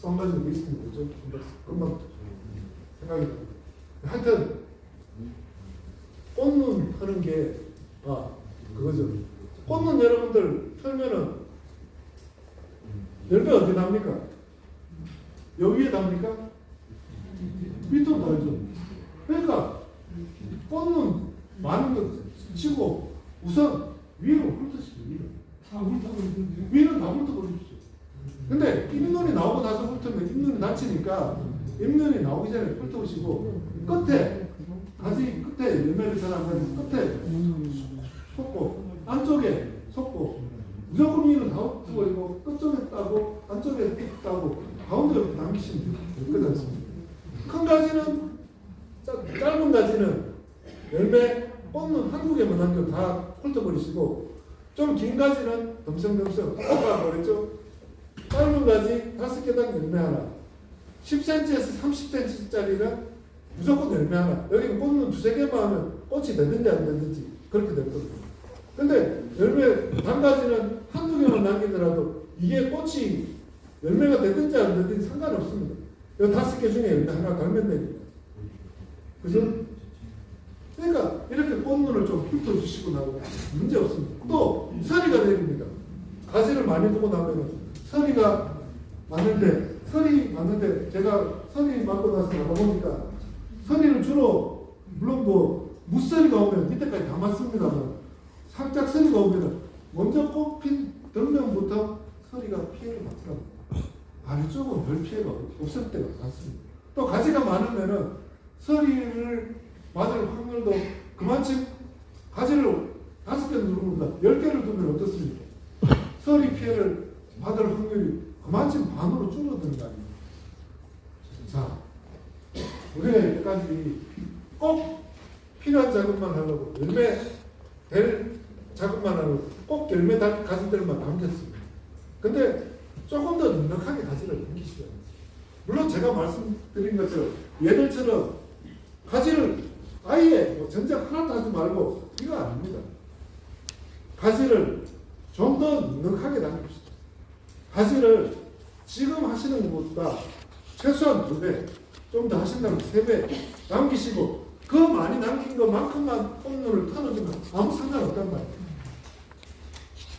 또 한 가지 더 있습니다. 그죠? 금방 생각이 납니다. 하여튼 꽃눈 하는 게 그거죠. 꽃눈 여러분들 털면은 열매 어디 납니까? 여기에 납니까? 밑으로 달죠. 그러니까 꽃눈 많은 거 치고 우선 위로 훑으시죠. 다 훑어버리던데. 위는 다 훑어버리십시오. 근데 잎눈이 나오고 나서 훑으면 잎눈이 다치니까 잎눈이 나오기 전에 훑어보시고 끝에 가지 끝에 열매를 잘 안 가지고 끝에 솟고 안쪽에 솟고 무조건 위로 다 훑어버리고 끝쪽에 따고 안쪽에 따고 가운데로 남기시면 돼요. 그렇지 않습니까? 큰 가지는 짧은 가지는 열매 꽃눈 한두 개만 남겨 다 훑어버리시고 좀 긴 가지는 덤성덤성 아까 그랬죠? 짧은 가지 5개당 열매 하나 10cm에서 30cm짜리는 무조건 열매 하나 여기는 꽃눈 2-3개만 하면 꽃이 되든지 안 되든지 그렇게 되거든요. 근데 열매 단가지는 한두 개만 남기더라도 이게 꽃이 열매가 되든지 안 되든지 상관없습니다. 이 5개 중에 열매 하나 달면 됩니다. 그죠? 그러니까 이렇게 꽃눈을 좀 훑어주시고 나면 문제 없습니다. 또 서리가 내립니다. 가지를 많이 두고 나면 서리가 많은데 제가 서리 맞고 나서 나가보니까 서리는 주로 물론 뭐 무서리가 오면 밑에까지 다 맞습니다만 살짝 서리가 오면 먼저 꽃핀 덜면부터 서리가 피해를 받더라고요. 아래쪽은 별 피해가 없을 때가 많습니다. 또 가지가 많으면은 서리를 맞을 확률도 그만큼 가지를 5개 누르면 10개를 두면 어떻습니까? 서리 피해를 받을 확률이 그만큼 반으로 줄어드는 거 아닙니까? 자, 우리가 여기까지 꼭 필요한 작업만 하려고 열매 될 작업만 하려고 꼭 열매 달 가지들만 남겼습니다. 근데 조금 더 넉넉하게 가지를 남기시죠. 물론 제가 말씀드린 것처럼 얘들처럼 가지를 아예 뭐 전쟁 하나도 하지 말고 이거 아닙니다. 가지를 좀 더 넉넉하게 남깁시다. 가지를 지금 하시는 것보다 최소한 2배, 좀 더 하신다면 3배 남기시고 그 많이 남긴 것만큼만 꽃눈을 터놓으면 아무 상관없단 말이에요.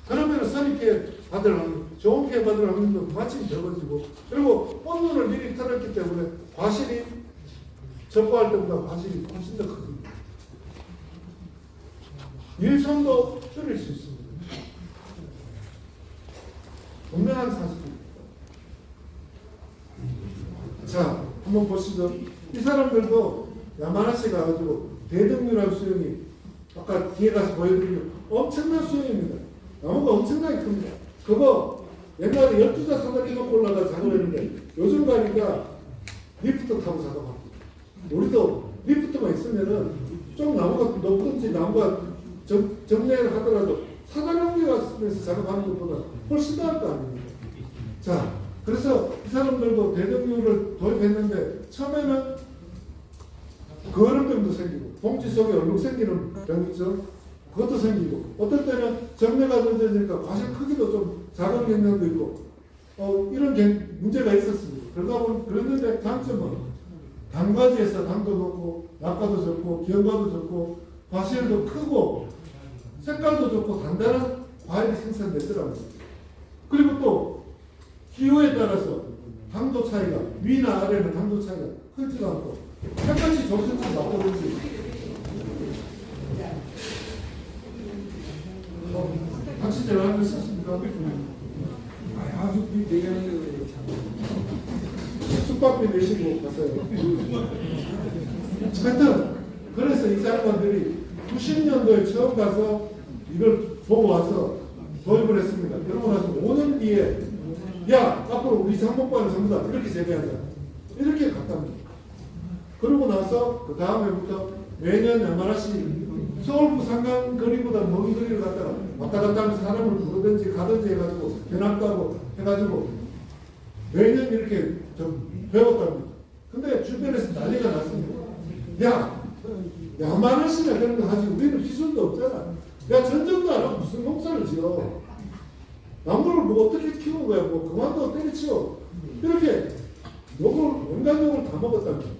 그러면 서리 피해 받을 확률, 좋은 피해 받을 확률도 마침 적어지고 그리고 꽃눈을 미리 터놨기 때문에 과실이 적과할 때보다 과실이 훨씬 더 크습니다. 일손도 줄일 수 있습니다. 분명한 사실입니다. 자, 한번 보시죠. 이 사람들도 야마나시 가가지고 대등유람 수용이 아까 뒤에 가서 보여드리면 엄청난 수용입니다. 나무가 엄청나게 큽니다. 그거 옛날에 12자 사다리 놓고 올라가 작업했는데 요즘 가니까 리프트 타고 작업합니다. 우리도 리프트만 있으면은 좀 나무가 높든지 나무가 정리를 하더라도 사다리 옮겨가면서 작업하는 것보다 훨씬 나을 거 아닙니까? 자, 그래서 이 사람들도 대등유를 도입했는데 처음에는 거름병도 생기고 봉지 속에 얼룩 생기는 병 있죠? 그것도 생기고 어떨 때는 정매가 늦어지니까 과실 크기도 좀 작은 경향도 있고 이런 문제가 있었습니다. 그랬는데 장점은 단과지에서 당도 높고 낙과도 좋고 기형과도 좋고 과실도 크고 색깔도 좋고 단단한 과일이 생산되더라고요. 그리고 또 기호에 따라서 당도 차이가 위나 아래는 당도 차이가 크지도 않고 똑같이 조선치 바꾸든지 같이 제가 할수 있습니까? 아주 내가 숙박비 내시고 갔어요. 하여튼 그래서 이 사람들이 90년도에 처음 가서 이걸 보고 와서 도입을 했습니다. 그러고 나서 5년 뒤에 야 앞으로 우리 상목반을 전부 다 이렇게 재배하자 이렇게 갔답니다. 그러고 나서 그 다음 해부터 매년 야마라시 서울 부산간 거리보다 먼 거리를 갔다가 왔다 갔다 하면서 사람을 부르든지 가든지 해가지고 견학도 하고 해가지고 매년 이렇게 좀 배웠답니다. 근데 주변에서 난리가 났습니다. 야 야마라시가 그런 거 하지 우리는 기술도 없잖아. 야 전쟁도 안 하고 무슨 농사를 지어. 나무를 뭐 어떻게 키우는 거야. 뭐 그만둬 때려치워. 이렇게 욕을 온갖 욕을 다 먹었답니다.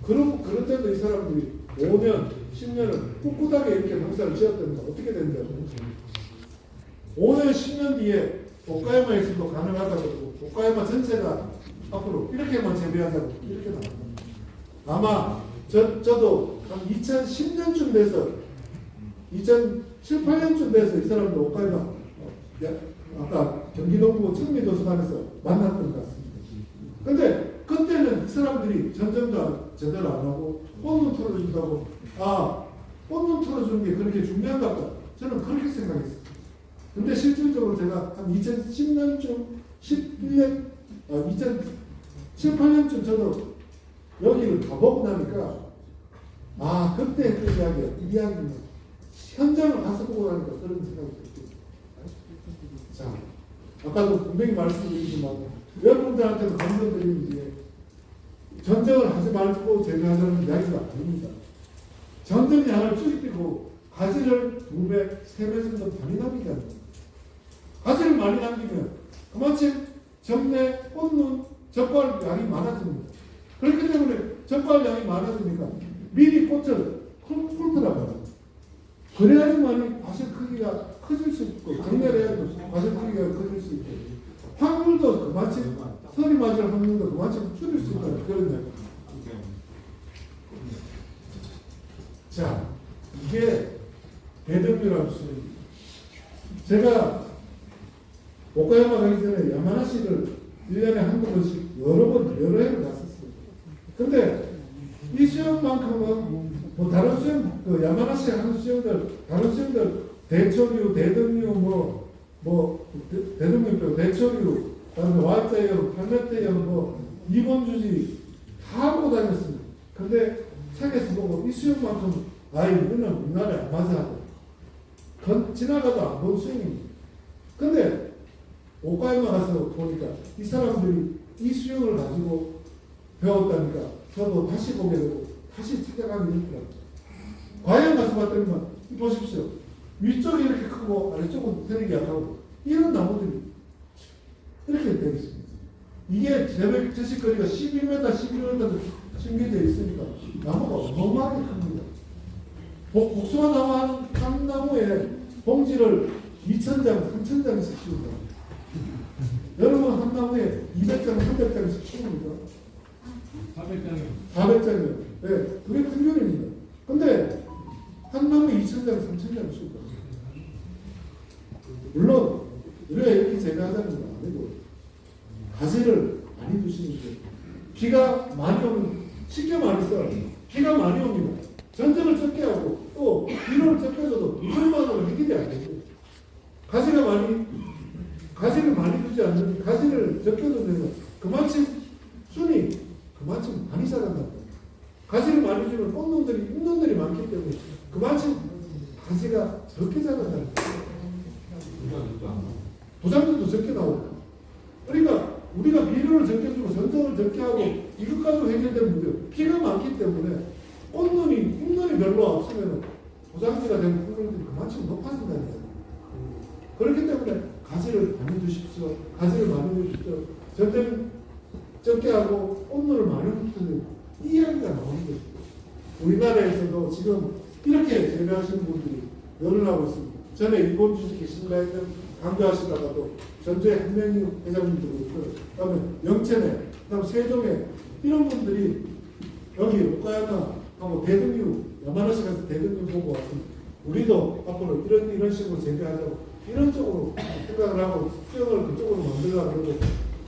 그럴 때도 이 사람들이 5년, 10년을 꿋꿋하게 이렇게 농사를 지었다면 어떻게 된다고. 5년, 10년 뒤에 오카야마에서도 가능하다고 오카야마 전체가 앞으로 이렇게만 재배하자고 이렇게 나왔다. 아마 저도 한 2010년쯤 돼서 2007, 8년쯤 돼서 이 사람들 오카야마 아까 경기동부 청미도서관에서 만났던 것 같습니다. 근데 그때는 이 사람들이 전쟁도 제대로 안 하고 꽃눈 털어준다고 꽃눈 털어주는 게 그렇게 중요한가 봐. 저는 그렇게 생각했어요. 근데 실질적으로 제가 한 2010년쯤 11년 2007, 8년쯤 저도 여기를 가보고 나니까 그때 했던 이야기는 현장을 가서 보고 나니까 그런 생각이 들었어요. 자, 아까도 분명히 말씀드리지만 여러분들한테는 감동드리는 게 전쟁을 하지 말고 재배하자는 이야기가 아닙니다. 전쟁 양을 줄이고 가지를 2배, 3배 정도 많이 남기지 않습니다. 가지를 많이 남기면 그만큼 전내 꽃눈 적과할 양이 많아집니다. 그렇기 때문에 적과할 양이 많아지니까 미리 꽃을 훑더라고요. 그래야지만 과실 크기가 커질 수 있고 정렬을 해야지 과실 크기가 커질 수 있고 확률도 그만큼 서리 맞을 확률도 그만큼 줄일 수 있다는 그런 이야기. 자, 이게 대등비라는 수입니다. 제가 오카야마 가기 전에 야마나시를 1년에 한두 번씩 여러 해를 갔었어요. 근데 이 수영만큼은 뭐 다른 수영, 야마나시 하는 수영들, 다른 수영들 대초류, 대등류, 대등류, 대초류, 그다음에 Y자형, 8m형, 이본주지 다 하고 다녔습니다. 근데 책에서 보고 이 수영만큼 이거는 우리나라에 안 맞아 하고 지나가도 안 본 수영입니다. 근데 오카야마 가서 보니까 이 사람들이 이 수영을 가지고 배웠다니까 저도 다시 보게 되고 다시 찾아가게 되더라고요. 과연 가서 봤더니만 보십시오. 위쪽이 이렇게 크고 아래쪽은 되게 약하고 이런 나무들이 이렇게 되어 있습니다. 이게 제식거리가 12m, 11m 심겨져 있으니까 나무가 어마어마하게 큽니다. 복숭아 나무 한 나무에 봉지를 2,000장, 3,000장씩 씌운다. 여러분 한 나무에 200장, 300장씩 씌웁니까? 400장이요. 네, 그게 평균입니다. 근데 한 나무에 2,000장, 3,000장 씌운다. 물론 우리가 이렇게 재배하자는 건 아니고 가지를 많이 두시는 게 비가 많이 오면 쉽게 말해서 비가 많이 옵니다. 전쟁을 적게 하고 또 비료를 적게 줘도 물만으로 해결이 안 되죠. 가지를 많이 두지 않는 가지를 적게 두면 그만큼 순이 그만큼 많이 자란다. 가지를 많이 주면 꽃놈들이 잎놈들이 많기 때문에 그만큼 가지가 적게 자란다. 부장들도 적게 나오고. 그러니까 우리가 비료를 적게 주고 전통을 적게 하고 이것까지도 해결된 문제. 피가 많기 때문에 꽃눈이 잎눈이 별로 없으면 부장지가 되는 꽃눈들이 그만큼 높아진다는 거예요. 그렇기 때문에 가지를 많이 주십시오. 가지를 많이 주십시오. 전쟁 적게 하고 꽃눈을 많이 훑는 이 이야기가 나오는 거죠. 우리나라에서도 지금 이렇게 재배하시는 분들이 늘어나고 있습니다. 전에 일본 주식에 신뢰했던 강조하시다가도 전주에 한명희 회장님도 그렇고, 그다음에 영천에, 그다음에 세종에 이런 분들이 여기 오카야마하고 대등유 야마나시 가서 대등유 보고 와서 우리도 앞으로 이런 식으로 재배하자고 이런 쪽으로 생각을 하고 수영을 그쪽으로 만들려고 그러고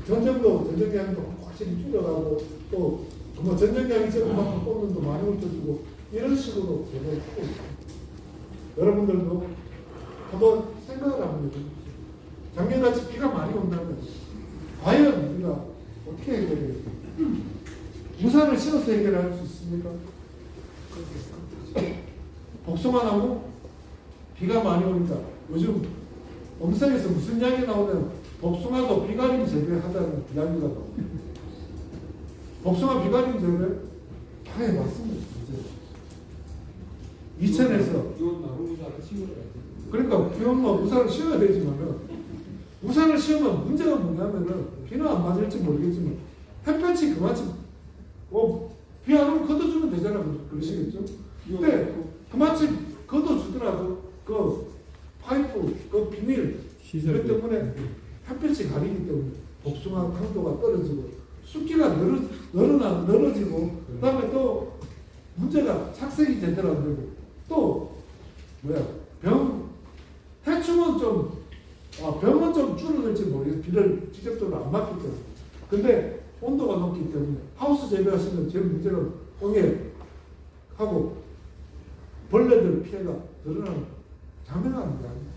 전쟁량도 확실히 줄여가고 또 뭐 전쟁량이 적은만큼 꽂는도 많이 옮겨주고 이런 식으로 재배를 하고 있습니다. 여러분들도 한번 생각을 하면 돼요. 작년같이 비가 많이 온다면 과연 우리가 어떻게 해결해야 돼요? 우산을 씌워서 해결할 수 있습니까? 복숭아 나무 비가 많이 오니까 요즘 엄성에서 무슨 이야기 나오면 복숭아도 비가림 재배하자는 이야기가 나옵니다. 복숭아 비가림 재배 당연히 맞습니다. 이천에서 그러니까 비오면 우산을 씌워야 되지만은 우산을 씌우면 문제가 뭐냐면은 비는 안 맞을지 모르겠지만 햇볕이 그만큼 비 안 오면 걷어주면 되잖아. 그러시겠죠? 근데 그만큼 걷어주더라도 그 파이프 그 비닐 그 때문에 햇볕이 가리기 때문에 복숭아 당도가 떨어지고 숫기가 늘어지고 그다음에 또 문제가 착색이 제대로 안 되고 또 해충은 병은 좀 줄어들지 모르겠어요. 비를 직접적으로 안 맞기 때문에. 근데 온도가 높기 때문에 하우스 재배하시면 제일 문제는 홍해하고 벌레들 피해가 드러나는 자명한 게 아닙니다.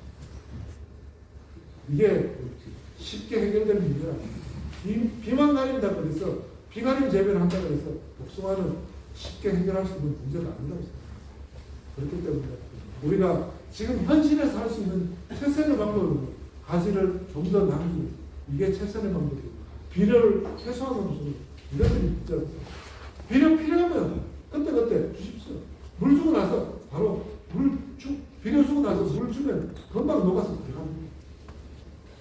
이게 쉽게 해결되는 문제라. 비만 가린다 그래서 비가림 재배를 한다 그래서 복숭아는 쉽게 해결할 수 있는 문제가 아니라고 생각합니다. 그렇기 때문에 우리가 지금 현실에서 할 수 있는 최선의 방법은 가지를 좀 더 남기는 이게 최선의 방법이에요. 비료를 최소화하는 것은 이것들이 있죠. 비료 필요하면 그때 주십시오. 물 주고 나서 바로 비료 주고 나서 물 주면 금방 녹아서 들어갑니다.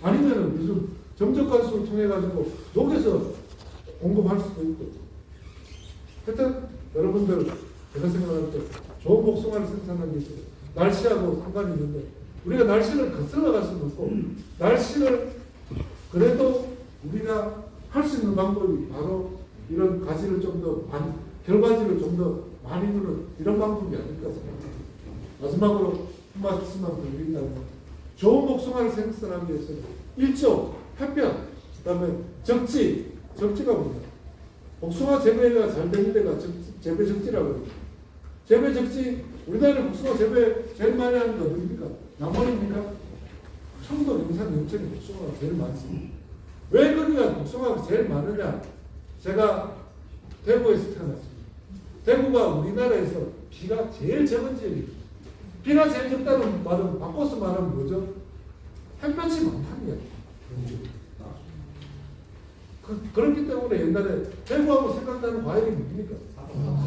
아니면은 요즘 점적관수를 통해 가지고 녹여서 공급할 수도 있고. 하여튼 여러분들 제가 생각할 때 좋은 복숭아를 생산하기 위해서 날씨하고 상관이 있는데 우리가 날씨를 거슬러 갈 수는 없고 날씨를 그래도 우리가 할 수 있는 방법이 바로 이런 가지를 좀 더 많이 결과지를 좀 더 많이 누는 이런 방법이 아닐까 생각합니다. 마지막으로 한 말씀만 드린다면 좋은 복숭아를 생산하기 위해서는 일조, 햇볕, 그다음에 적지가 뭐냐? 복숭아 재배가 잘 되는 데가 재배 적지라고 합니다. 재배 적지 우리나라에 복숭아 재배 제일 많이 하는 게 어디입니까? 남원입니까? 청도, 영산, 영천이 복숭아가 제일 많습니다. 왜 거기가 복숭아가 제일 많으냐? 제가 대구에서 태어났습니다. 대구가 우리나라에서 비가 제일 적은 지역입니다. 비가 제일 적다는 말은 바꿔서 말하면 뭐죠? 햇볕이 많다는 이야기입니다. 그렇기 때문에 옛날에 대구하고 생각나는 과일이 뭡니까?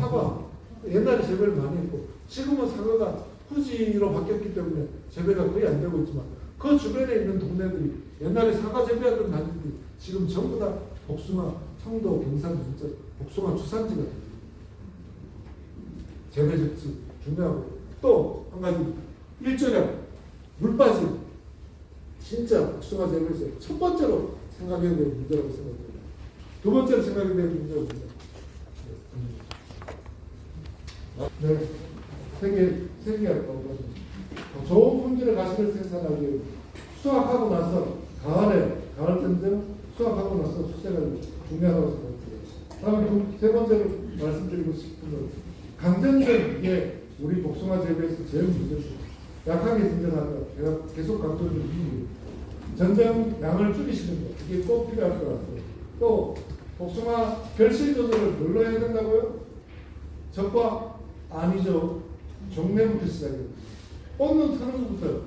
사과. 옛날에 재배를 많이 했고 지금은 사과가 후지로 바뀌었기 때문에 재배가 거의 안 되고 있지만 그 주변에 있는 동네들이 옛날에 사과 재배하던 단지들이 지금 전부 다 복숭아, 청도, 경산, 진짜 복숭아 주산지가 됩니다. 재배 적지 중요하고 또 한 가지 일조량 물빠짐 진짜 복숭아 재배에서 첫 번째로 생각해야 될 문제라고 생각합니다. 두 번째로 생각해야 될 문제입니다. 네, 세계할 좋은 품질의 가시를 생산하기 위해 수확하고 나서 가을 전쟁 수확하고 나서 수세가 중요하다고 생각합니다. 다음에 세 번째로 말씀드리고 싶은 건 강전전 이게 우리 복숭아 재배에서 제일 문제입니다. 약하게 전쟁하다 제가 계속 강조드리는 이유 전쟁 양을 줄이시는 거 이게 꼭 필요할 것 같아요. 또 복숭아 결실 조절을 뭘로 해야 된다고요? 적과 아니죠. 종내부터 시작해요. 꽃눈 트는 것부터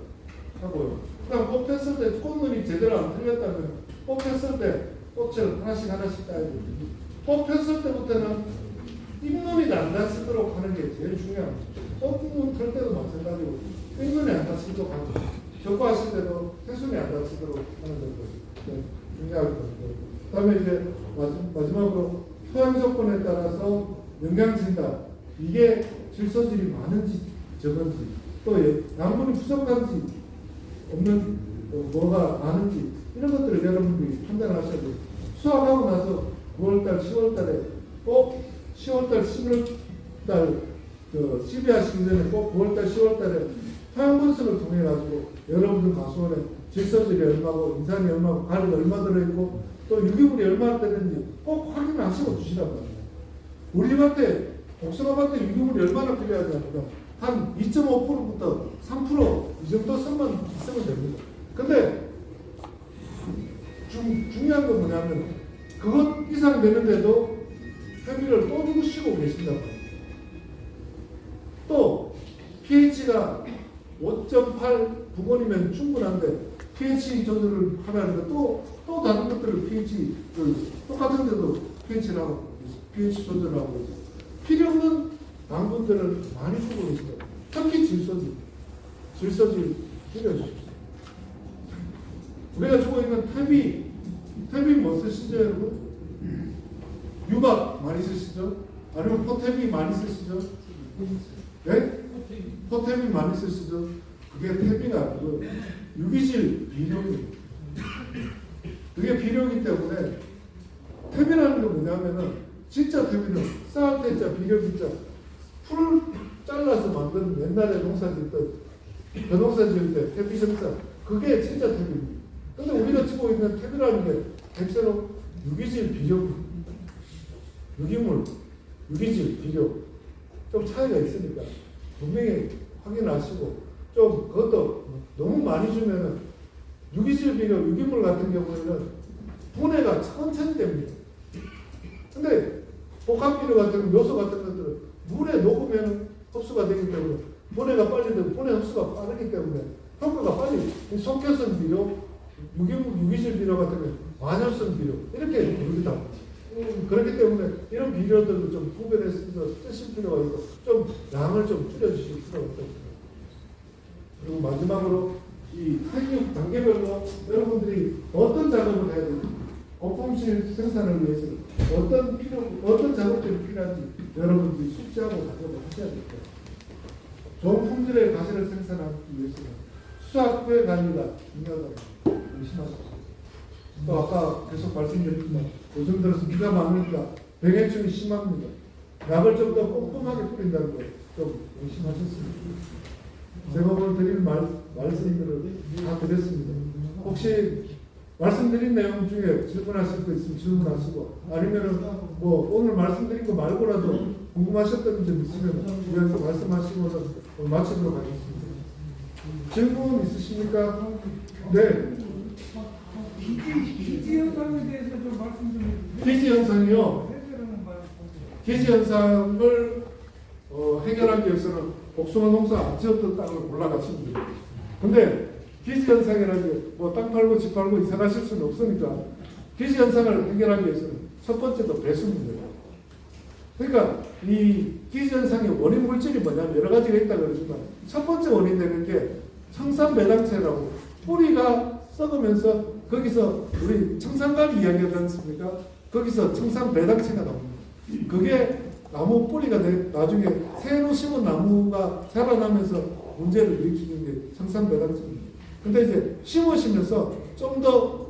하고요. 그 다음 꽃 폈을 때 꽃눈이 제대로 안 틀렸다면 꽃 폈을 때 꽃을 하나씩 따야 돼요. 꽃 폈을 때부터는 잎눈이 안 다치도록 하는 게 제일 중요합니다. 꽃눈 틀 때도 마찬가지고 잎눈이 안 다치도록 하고 적과하실 때도 해순이 안 다치도록 하는 것도 중요할 것 같아요. 그 다음에 이제 마지막으로 토양 조건에 따라서 영양 진단 이게 질소질이 많은지 적은지 또 양분이 부족한지 없는 뭐가 많은지 이런 것들을 여러분들이 판단하셔야 돼요. 수학하고 나서 9월달, 10월달에 꼭 10월달, 11월달 시비하시기 전에 꼭 9월달, 10월달에 토양분석을 통해 가지고 여러분들 가수원에 질서질이 얼마고 인산이 얼마고 가리가 얼마 들어있고 또 유기물이 얼마 되는지 꼭 확인하시고 주시란 말이에요. 우리 밭에 복숭아밭에 유기물이 얼마나 필요하냐면 한 2.5%부터 3%이 정도 선만 있으면 됩니다. 근데 중요한 건 뭐냐면 그것 이상 되는데도 표기를 또 주시고 계신단 말이에요. 또 pH가 5.8 부건이면 충분한데 pH 조절을 하라니까 또 다른 것들을 pH 똑같은 데도 pH를 하고 pH 조절을 하고 있어요. 필요 없는 당분들을 많이 주고 계시다. 특히 질소질 줄여주십시오. 우리가 주고 있는 탭이 뭐 쓰시죠 여러분? 유박 많이 쓰시죠? 아니면 포탭이 많이 쓰시죠? 네? 포탭이 많이 쓰시죠? 그게 탭이 아니고 유기질 비료입니다. 그게 비료이기 때문에 탭이라는 게 뭐냐면은 진짜 탭이는 쌓을 때자 비료기자 풀을 잘라서 만든 옛날에 농사 짓던 벼농사 지을 때 탭이 정사 그게 진짜 탭입니다. 근데 우리가 치고 있는 탭이라는 게 대체로 유기질 비료 유기물 유기질 비료 좀 차이가 있으니까 분명히 확인하시고 좀 그것도 너무 많이 주면은 유기질 비료 유기물 같은 경우에는 분해가 천천히 됩니다. 근데 복합 비료 같은 요소 같은 것들은 물에 녹으면 흡수가 되기 때문에 분해가 빨리 되고 분해 흡수가 빠르기 때문에 효과가 빨리 속효성 비료 유기질 비료 같은 경우 완효성 비료 이렇게 부르기도 합니다. 그렇기 때문에 이런 비료들도 좀 구별해서 쓰실 필요가 있고 좀 양을 좀 줄여주실 필요가 있습니다. 그리고 마지막으로 이 생육 단계별로 여러분들이 어떤 작업을 해야 되는지 거품실 생산을 위해서 어떤 작업들이 필요한지 여러분들이 숙지하고 작업을 하셔야 됩니다. 좋은 품질의 가시를 생산하기 위해서는 수확 후의 관리가 중요하다고 의심하십시오. 또 아까 계속 말씀드렸지만 요즘 들어서 비가 많으니까 병해충이 심합니다. 약을 좀 더 꼼꼼하게 뿌린다는 걸 좀 의심하셨습니다. 제가 오늘 드린 말씀들을 다 드렸습니다. 혹시 말씀드린 내용 중에 질문하실 거 있으면 질문하시고 아니면은 뭐 오늘 말씀드린 거 말고라도 궁금하셨던 점 있으면 주변에서 말씀하시고서 마치도록 하겠습니다. 질문 있으십니까? 네. 기지 현상에 대해서 좀 말씀 좀 해주세요. 기지 현상이요. 기지 현상을 해결하기 위해서는 복숭아 농사 안 지었던 땅을 골라가시면 됩니다. 근데 기지 현상이라는 게 뭐 땅 팔고 집 팔고 이사 가실 수는 없으니까 기지 현상을 해결하기 위해서는 첫 번째도 배수입니다. 그러니까 이 기지 현상의 원인 물질이 뭐냐면 여러 가지가 있다 그러지만 첫 번째 원인 되는 게 청산배당체라고 뿌리가 썩으면서 거기서 우리 청산가리 이야기하지 않습니까? 거기서 청산배당체가 나옵니다. 그게 나무 뿌리가 나중에 새로 심은 나무가 자라나면서 문제를 일으키는 게 청산배당체입니다. 근데 이제 심으시면서 좀 더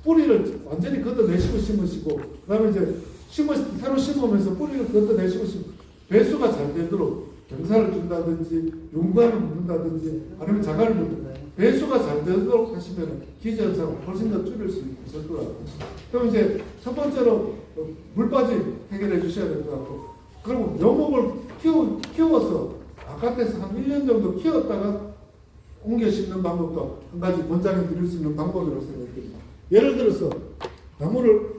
뿌리를 완전히 걷어내시고 심으시고 그 다음에 이제 새로 심으면서 뿌리를 걷어내시고 배수가 잘 되도록 경사를 준다든지 용관을 묻는다든지 아니면 자갈을 묻는다 배수가 잘 되도록 하시면 기저현상을 훨씬 더 줄일 수 있을 것 같아요. 그럼 이제 첫 번째로 물빠짐 해결해 주셔야 될 것 같고 그리고 묘목을 키워서 바깥에서 한 1년 정도 키웠다가 옮겨 심는 방법도 한 가지 권장해 드릴 수 있는 방법이라고 생각합니다. 예를 들어서 나무를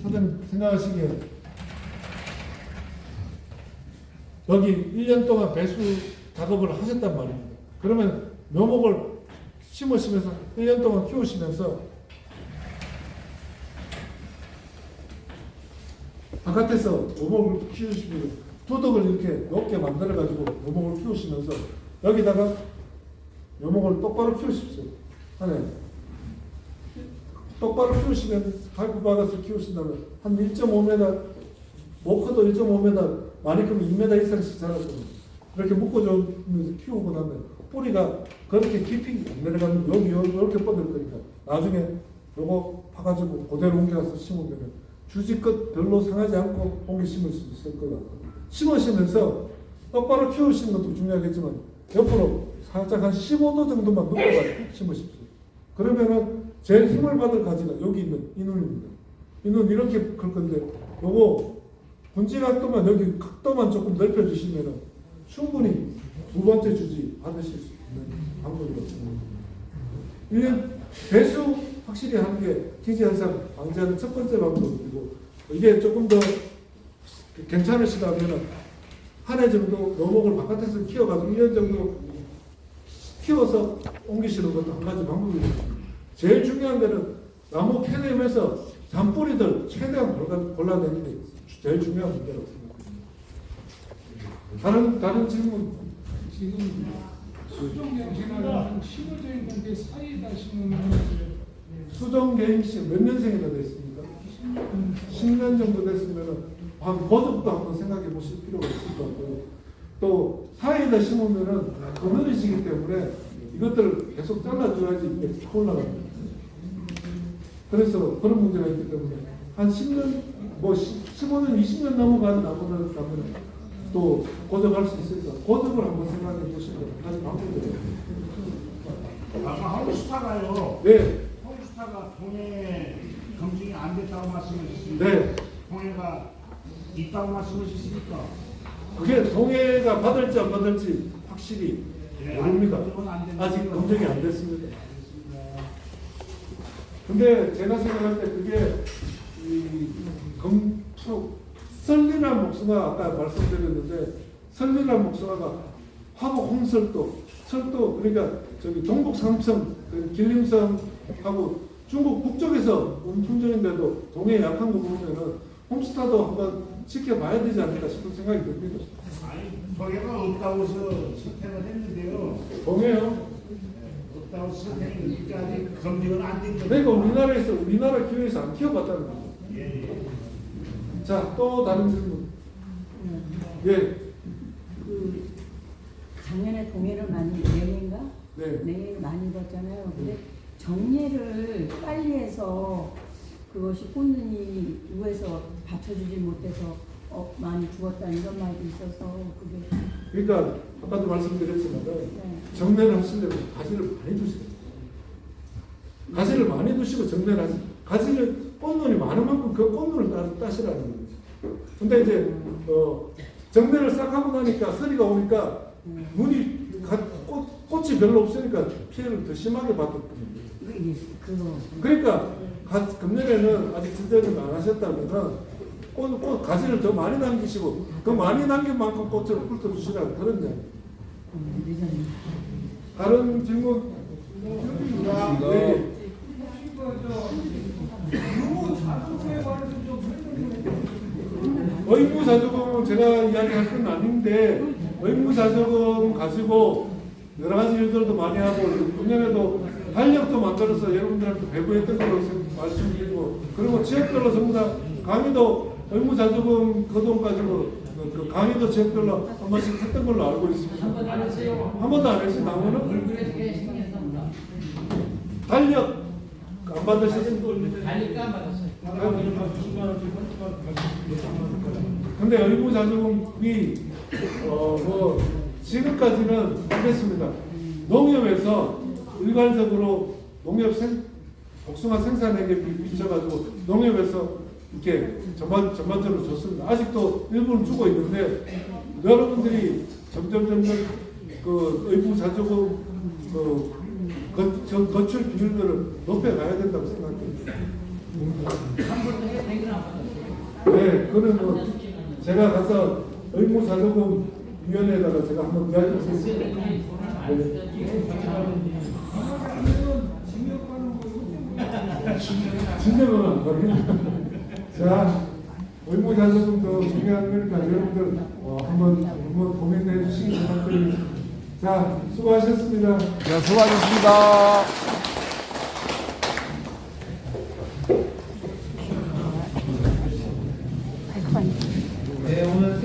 사장 생각하시기에 여기 1년 동안 배수 작업을 하셨단 말입니다. 그러면 묘목을 심으시면서 1년 동안 키우시면서 바깥에서 묘목을 키우시면 두둑을 이렇게 높게 만들어 가지고 묘목을 키우시면서 여기다가 묘목을 똑바로 키우십시오. 안에 똑바로 키우시면 할부 받아서 키우신다면 한 1.5m, 못 커도 1.5m, 많이 크면 2m 이상씩 자라서 그렇게 묶어주면서 키우고 나면 뿌리가 그렇게 깊이 안 내려가면 여기 이렇게 뻗을 거니까 나중에 요거 파가지고 그대로 옮겨가서 심으면 주지 끝 별로 상하지 않고 옮겨 심을 수 있을 거다. 심으시면서 똑바로 키우시는 것도 중요하겠지만 옆으로 살짝 한 15도 정도만 눕혀가 심으십시오. 그러면은 제일 힘을 받을 가지가 여기 있는 이 눈입니다. 이 눈 이렇게 클 건데 요거 분지 각도만 여기 각도만 조금 넓혀주시면은 충분히 두 번째 주지 받으실 수 있는 방법이거든요. 1년 배수 확실히 하는 게 기지 현상 방지하는 첫 번째 방법이고 이게 조금 더 괜찮으시다면은 한 해 정도 묘목을 바깥에서 키워가지고 1년 정도 키워서 옮기시는 것도 한 가지 방법이거든요. 제일 중요한 데는 나무 캐내면서 잔뿌리들 최대한 골라내는 게 제일 중요한 문제라고 생각합니다. 다른 질문? 지금 수정경신하고 심어져 있는 게 사이에다 심으면 수정계획시 몇 년생이나 됐습니까? 10년 정도 됐으면 그것부터 한번 생각해 보실 필요가 있을 것 같고요. 또 사이에다 심으면은 그늘이지기 때문에 이것들을 계속 잘라줘야지 이게 올라갑니다. 그래서 그런 문제가 있기 때문에 한 10년, 15년, 20년 넘어가는 나무를 가면 또 고정할 수 있으니까 고정을 한번 생각해 보시는 게 한 방법이에요. 아까 홈스타가요. 네, 홈스타가 동해 검증이 안 됐다고 말씀하셨습니다. 네. 동해가 있다고 말씀하셨습니까? 그게 동해가 받을지 안 받을지 확실히 모릅니다. 안 아직 검증이 안 됐습니다. 근데 제가 생각할 때 그게 설리란 목수가 아까 말씀드렸는데 설리란 목수가 화곡 홍설도 설도 그러니까 저기 종북 삼성 길림성하고 중국 북쪽에서 온 품종인데도 동해 약한 거 보면은 홈스타도 한번 지켜봐야 되지 않을까 싶은 생각이 듭니다. 아니, 동해가 없다고 해서 선택을 했는데요. 동해요? 없다고 선택했는데 아직 검증은 안 된 거죠. 그러니까 우리나라 기후에서 안 키워봤다는 거죠. 예. 자, 또 다른 질문. 예. 작년에 동해를 많이 내년인가? 네. 네, 많이 입었잖아요. 근데 정리를 빨리 해서 그것이 꽃눈이 위에서 받쳐주지 못해서 많이 죽었다 이런 말도 있어서 그게 그러니까 아까도 말씀드렸지만 네. 정리를 하시려면 가지를 많이 두세요. 가지를 많이 두시고 정리를 하세요. 가지를 꽃눈이 많은 만큼 그 꽃눈을 따시라는 거죠. 근데 이제 정리를 싹 하고 나니까 서리가 오니까 눈이 꽃이 별로 없으니까 피해를 더 심하게 받았거든요. 그러니까 금년에는 아직 진전을 안 하셨다면은 꽃 가지를 더 많이 남기시고 더 많이 남긴 만큼 꽃을 훑어주시라고 그런 이야기. 다른 질문? 네. 의무자조금은 제가 이야기할 건 아닌데 의무자조금 가지고 여러 가지 일들도 많이 하고 작년에도 달력도 만들어서 여러분들한테 배부했던 걸로 말씀드리고 그리고 지역별로 전부 다 강의도 의무자조금 그 돈 가지고 그 강의도 지역별로 한 번씩 했던 걸로 알고 있습니다. 한 번도 안 했어요? 한 번도 안 했어요? 나무는? 달력 안 받으셨어요? 달리까 안 받았어요. 근데 의무자조금이 지금까지는 안 됐습니다. 농협에서 일괄적으로 복숭아 생산액에 미쳐가지고 농협에서 이렇게 전반적으로 줬습니다. 아직도 일부는 주고 있는데 여러분들이 점점 그 의무자조금 거출 비율들을 높여가야 된다고 생각합니다. 네, 그거는 제가 가서 의무자조금 위원회에다가 제가 한번 이야기하겠습니다. 진정은 안 가겠네요. 자, 의무자조금도 중요한 거니까 여러분들 한번 고민해 주시기 부탁드립니다. 자, 수고하셨습니다. 네, 수고하셨습니다.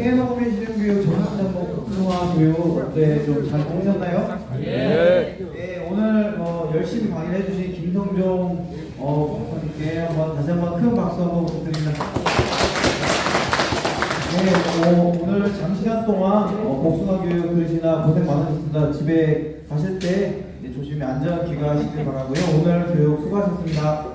깨노미 시정교육 정신장복 복숭아 교육 네, 좀 잘 보셨나요? 네, 오늘 열심히 강의를 해주신 김성종 박사님께 다시 한번 큰 박수 한번 부탁드립니다. 네, 오늘 장시간 동안 복숭아 교육 들으시나 고생 많으셨습니다. 집에 가실 때 조심히 안전 귀가하시길 바라고요. 오늘 교육 수고하셨습니다.